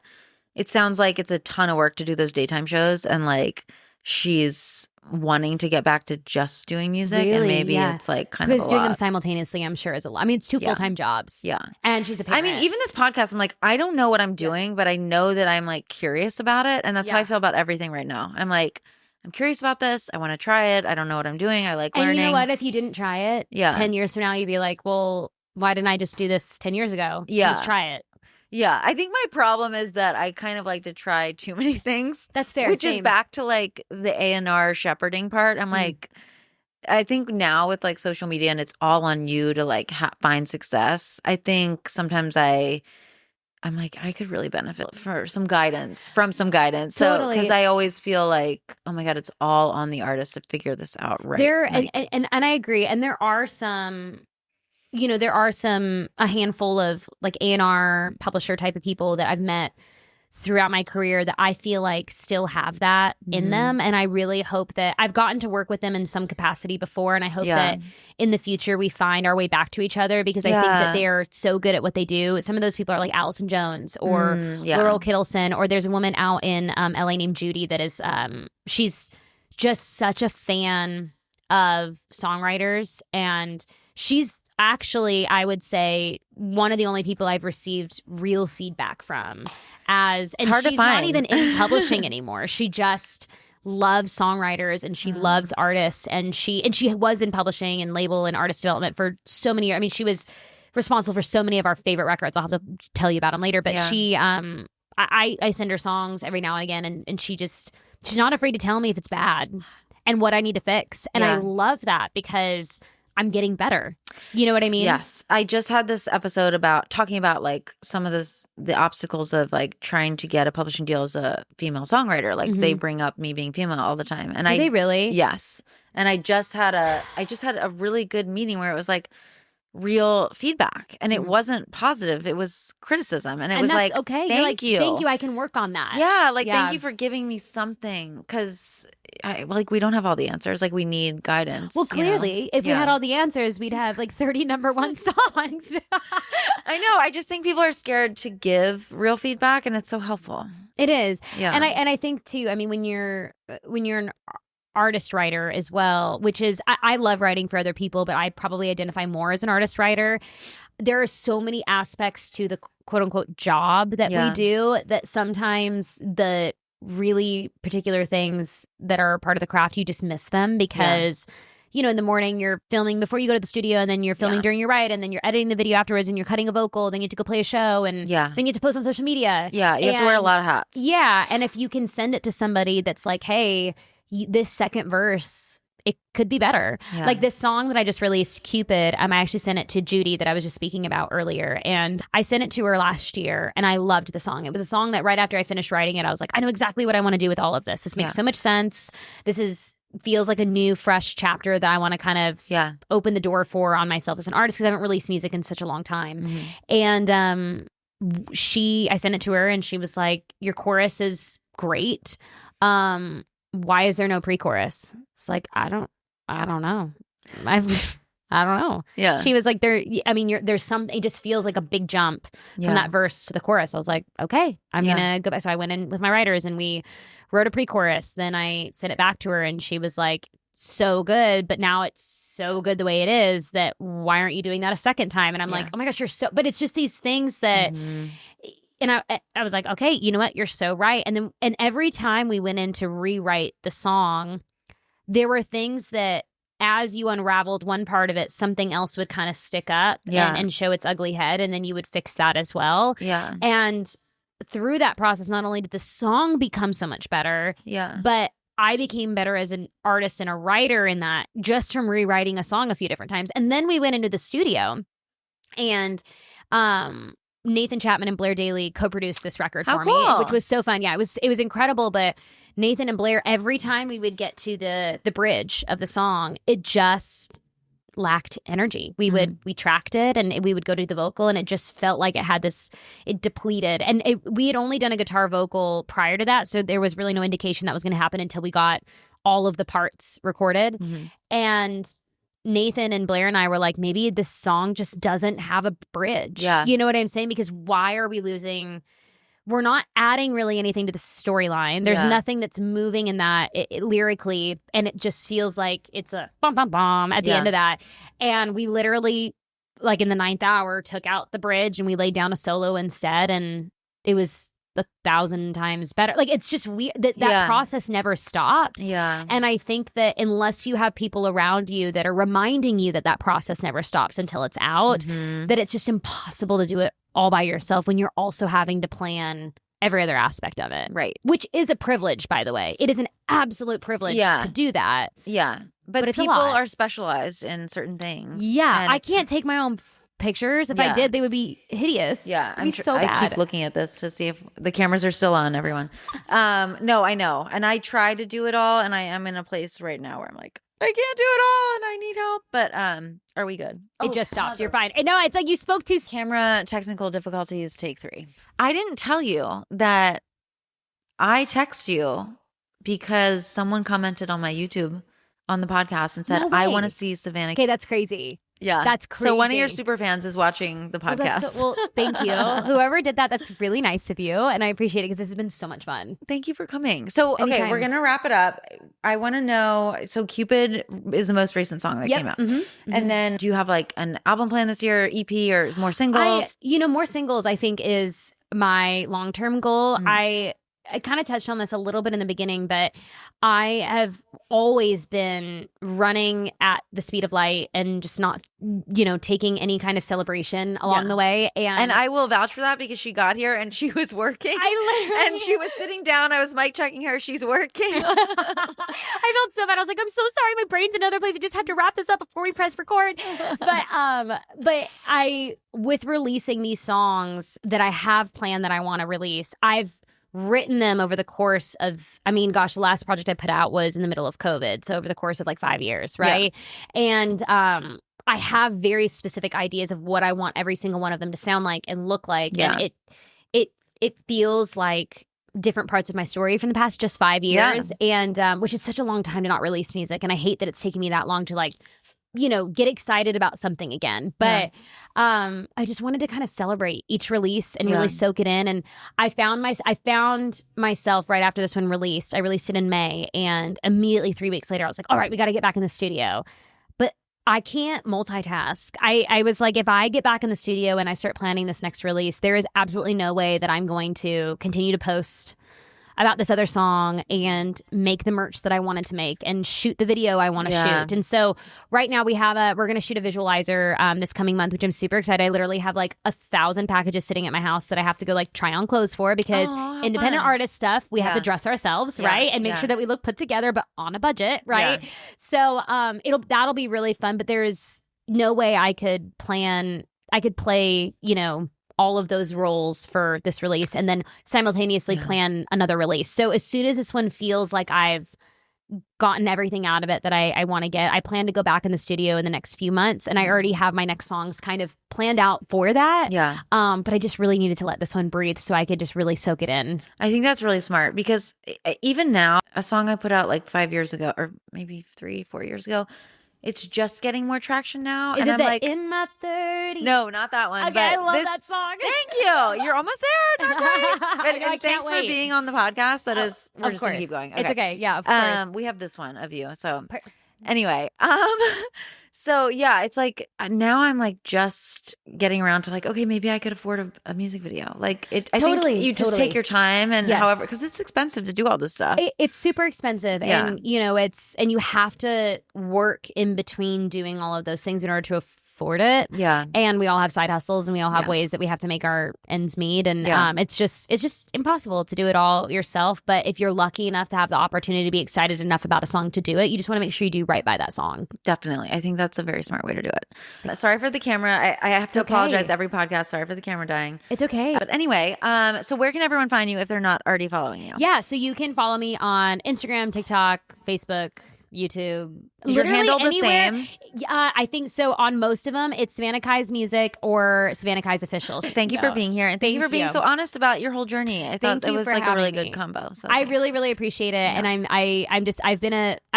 it sounds like it's a ton of work to do those daytime shows and like she's wanting to get back to just doing music and maybe it's like kind of a doing lot. them simultaneously I'm sure is a lot. I mean, it's two full-time jobs. Yeah. And she's a parent. I mean, even this podcast, I'm like, I don't know what I'm doing, but I know that I'm like curious about it. And that's how I feel about everything right now. I'm like, I'm curious about this. I want to try it. I don't know what I'm doing. I like learning. And you know what? If you didn't try it, 10 years from now, you'd be like, well, why didn't I just do this 10 years ago? Just try it. Yeah. I think my problem is that I kind of like to try too many things. That's fair. Which is back to like the A&R shepherding part. I'm like, I think now with like social media and it's all on you to like find success. I think sometimes I I'm like, I could really benefit from some guidance. Totally. So, because I always feel like, oh my God, it's all on the artist to figure this out right. And I agree. And there are some, a handful of like A&R publisher type of people that I've met throughout my career that I feel like still have that in them. And I really hope that I've gotten to work with them in some capacity before. And I hope that in the future we find our way back to each other, because I think that they're so good at what they do. Some of those people are like Allison Jones or Laurel Kittleson, or there's a woman out in LA named Judy that is, she's just such a fan of songwriters. And she's actually, I would say, one of the only people I've received real feedback from. And she's not even in publishing anymore. She just loves songwriters and she loves artists, and she was in publishing and label and artist development for so many years. I mean, she was responsible for so many of our favorite records. I'll have to tell you about them later. But she, I send her songs every now and again, and she's not afraid to tell me if it's bad and what I need to fix. And I love that because I'm getting better. You know what I mean? Yes. I just had this episode talking about like some of the obstacles of like trying to get a publishing deal as a female songwriter. Like they bring up me being female all the time. And Do they really? Yes. And I just had a really good meeting where it was like real feedback, and it wasn't positive. It was criticism, and it was that's like, okay. Thank you. Thank you. I can work on that. Yeah. Like, thank you for giving me something, because we don't have all the answers. Like, we need guidance. Well, clearly, if we had all the answers, we'd have like 30 #1 songs. I know. I just think people are scared to give real feedback, and it's so helpful. It is. Yeah. And I think too, I mean, when you're an artist writer as well, which is, I love writing for other people, but I probably identify more as an artist writer. There are so many aspects to the quote unquote job that we do that sometimes the really particular things that are part of the craft, you just miss them because in the morning you're filming before you go to the studio, and then you're filming during your write, and then you're editing the video afterwards, and you're cutting a vocal, then you have to go play a show, and then you have to post on social media. Yeah, you have to wear a lot of hats. Yeah, and if you can send it to somebody that's like, hey, this second verse, it could be better. Yeah. Like this song that I just released, Cupid, I actually sent it to Judy that I was just speaking about earlier. And I sent it to her last year, and I loved the song. It was a song that right after I finished writing it, I was like, I know exactly what I want to do with all of this. This makes so much sense. Feels like a new, fresh chapter that I want to kind of open the door for on myself as an artist, because I haven't released music in such a long time. And I sent it to her, and she was like, your chorus is great. Why is there no pre-chorus? It's like, I don't know. I don't know. Yeah. She was like, there's some, it just feels like a big jump from that verse to the chorus. I was like, okay, I'm going to go back. So I went in with my writers and we wrote a pre-chorus. Then I sent it back to her, and she was like, so good, but now it's so good the way it is that why aren't you doing that a second time? And I'm like, oh my gosh, but it's just these things that, and I was like, okay, you know what? You're so right. And every time we went in to rewrite the song, there were things that as you unraveled one part of it, something else would kind of stick up and show its ugly head. And then you would fix that as well. Yeah. And through that process, not only did the song become so much better, but I became better as an artist and a writer in that, just from rewriting a song a few different times. And then we went into the studio, and Nathan Chapman and Blair Daly co-produced this record for me, which was so fun. Yeah, it was incredible. But Nathan and Blair, every time we would get to the bridge of the song, it just lacked energy. We tracked it, and we would go to the vocal, and it just felt like it depleted. And we had only done a guitar vocal prior to that, so there was really no indication that was going to happen until we got all of the parts recorded. And Nathan and Blair and I were like, maybe this song just doesn't have a bridge. Yeah. You know what I'm saying? Because why are we losing? We're not adding really anything to the storyline. There's nothing that's moving in that lyrically, and it just feels like it's a bum, bum, bum at the end of that. And we literally, like in the 9th hour, took out the bridge and we laid down a solo instead, and it was 1,000 times better. Like, it's just weird that process never stops. Yeah. And I think that unless you have people around you that are reminding you that process never stops until it's out, that it's just impossible to do it all by yourself when you're also having to plan every other aspect of it. Right. Which is a privilege, by the way. It is an absolute privilege to do that. Yeah. But it's people a lot. Are specialized in certain things. Yeah. I can't take my own pictures. If I did, they would be hideous. Yeah, It'd be so bad. I keep looking at this to see if the cameras are still on, everyone. No, I know. And I try to do it all, and I am in a place right now where I'm like, I can't do it all and I need help. But are we good? It just stopped. You're fine. No, it's like you spoke to camera technical difficulties, take 3. I didn't tell you that I text you because someone commented on my YouTube on the podcast and said, I want to see Savannah. Okay, that's crazy. Yeah. That's crazy. So one of your super fans is watching the podcast. Well, thank you. Whoever did that, that's really nice of you. And I appreciate it because this has been so much fun. Thank you for coming. So, Anytime. Okay, we're going to wrap it up. I want to know, so Cupid is the most recent song that came out. And then do you have like an album plan this year, EP or more singles? More singles I think is my long-term goal. I kind of touched on this a little bit in the beginning, but I have always been running at the speed of light and just not, taking any kind of celebration along the way. And I will vouch for that because she got here and she was working. And she was sitting down. I was mic checking her. She's working. I felt so bad. I was like, I'm so sorry. My brain's in another place. I just have to wrap this up before we press record. But with releasing these songs that I have planned that I want to release, I've written them over the course of, the last project I put out was in the middle of COVID. So over the course of like 5 years, right? Yeah. And I have very specific ideas of what I want every single one of them to sound like and look like. Yeah. And it feels like different parts of my story from the past just 5 years. Yeah. And which is such a long time to not release music. And I hate that it's taken me that long to like, get excited about something again. But I just wanted to kind of celebrate each release and really soak it in. And I found myself right after this one released. I released it in May, and immediately 3 weeks later, I was like, all right, we got to get back in the studio. But I can't multitask. I was like, if I get back in the studio and I start planning this next release, there is absolutely no way that I'm going to continue to post about this other song and make the merch that I wanted to make and shoot the video I want to shoot. And so right now we're going to shoot a visualizer this coming month, which I'm super excited. I literally have like 1,000 packages sitting at my house that I have to go like try on clothes for because independent artist stuff, we have to dress ourselves, right? And make sure that we look put together, but on a budget, right? Yeah. So that'll be really fun, but there's no way I could play, all of those roles for this release and then simultaneously plan another release. So as soon as this one feels like I've gotten everything out of it that I want to get, I plan to go back in the studio in the next few months, and I already have my next songs kind of planned out for that. Yeah. But I just really needed to let this one breathe so I could just really soak it in. I think that's really smart because even now, a song I put out like 5 years ago or maybe 3-4 years ago, it's just getting more traction now. Is it like In My 30s? No, not that one. Okay, I love that song. Thank you. You're almost there. Not quite. And thanks for being on the podcast. We're just going to keep going. Okay. It's okay. Yeah, of course. We have this one of you. So anyway, so yeah, it's like now I'm like just getting around to like, okay, maybe I could afford a music video. Like I think you just take your time and however, because it's expensive to do all this stuff. It's super expensive. Yeah. And and you have to work in between doing all of those things in order to afford it. Yeah. And we all have side hustles and we all have ways that we have to make our ends meet. And it's just impossible to do it all yourself. But if you're lucky enough to have the opportunity to be excited enough about a song to do it, you just want to make sure you do right by that song. Definitely. I think that's a very smart way to do it. Sorry for the camera. I have to apologize every podcast. Sorry for the camera dying. It's okay. But anyway, so where can everyone find you if they're not already following you? Yeah. So you can follow me on Instagram, TikTok, Facebook, YouTube. Is your handle the same? I think so. On most of them, it's Savannah Keyes Music or Savannah Keyes Officials. Thank you for being here, and thank you for being so honest about your whole journey. I thought it was like a really good combo. So I really, really appreciate it, and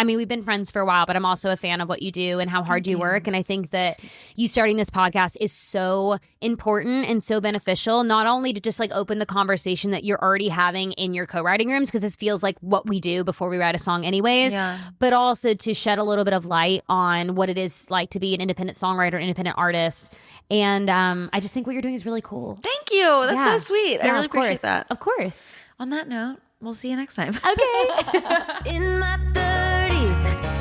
we've been friends for a while, but I'm also a fan of what you do and how hard you work, and I think that you starting this podcast is so important and so beneficial, not only to just like open the conversation that you're already having in your co-writing rooms, because this feels like what we do before we write a song anyways, but also to shed a little bit of light on what it is like to be an independent songwriter, independent artist. And I just think what you're doing is really cool. Thank you. That's so sweet. I really appreciate that. Of course. On that note, we'll see you next time. Okay. In my 30s.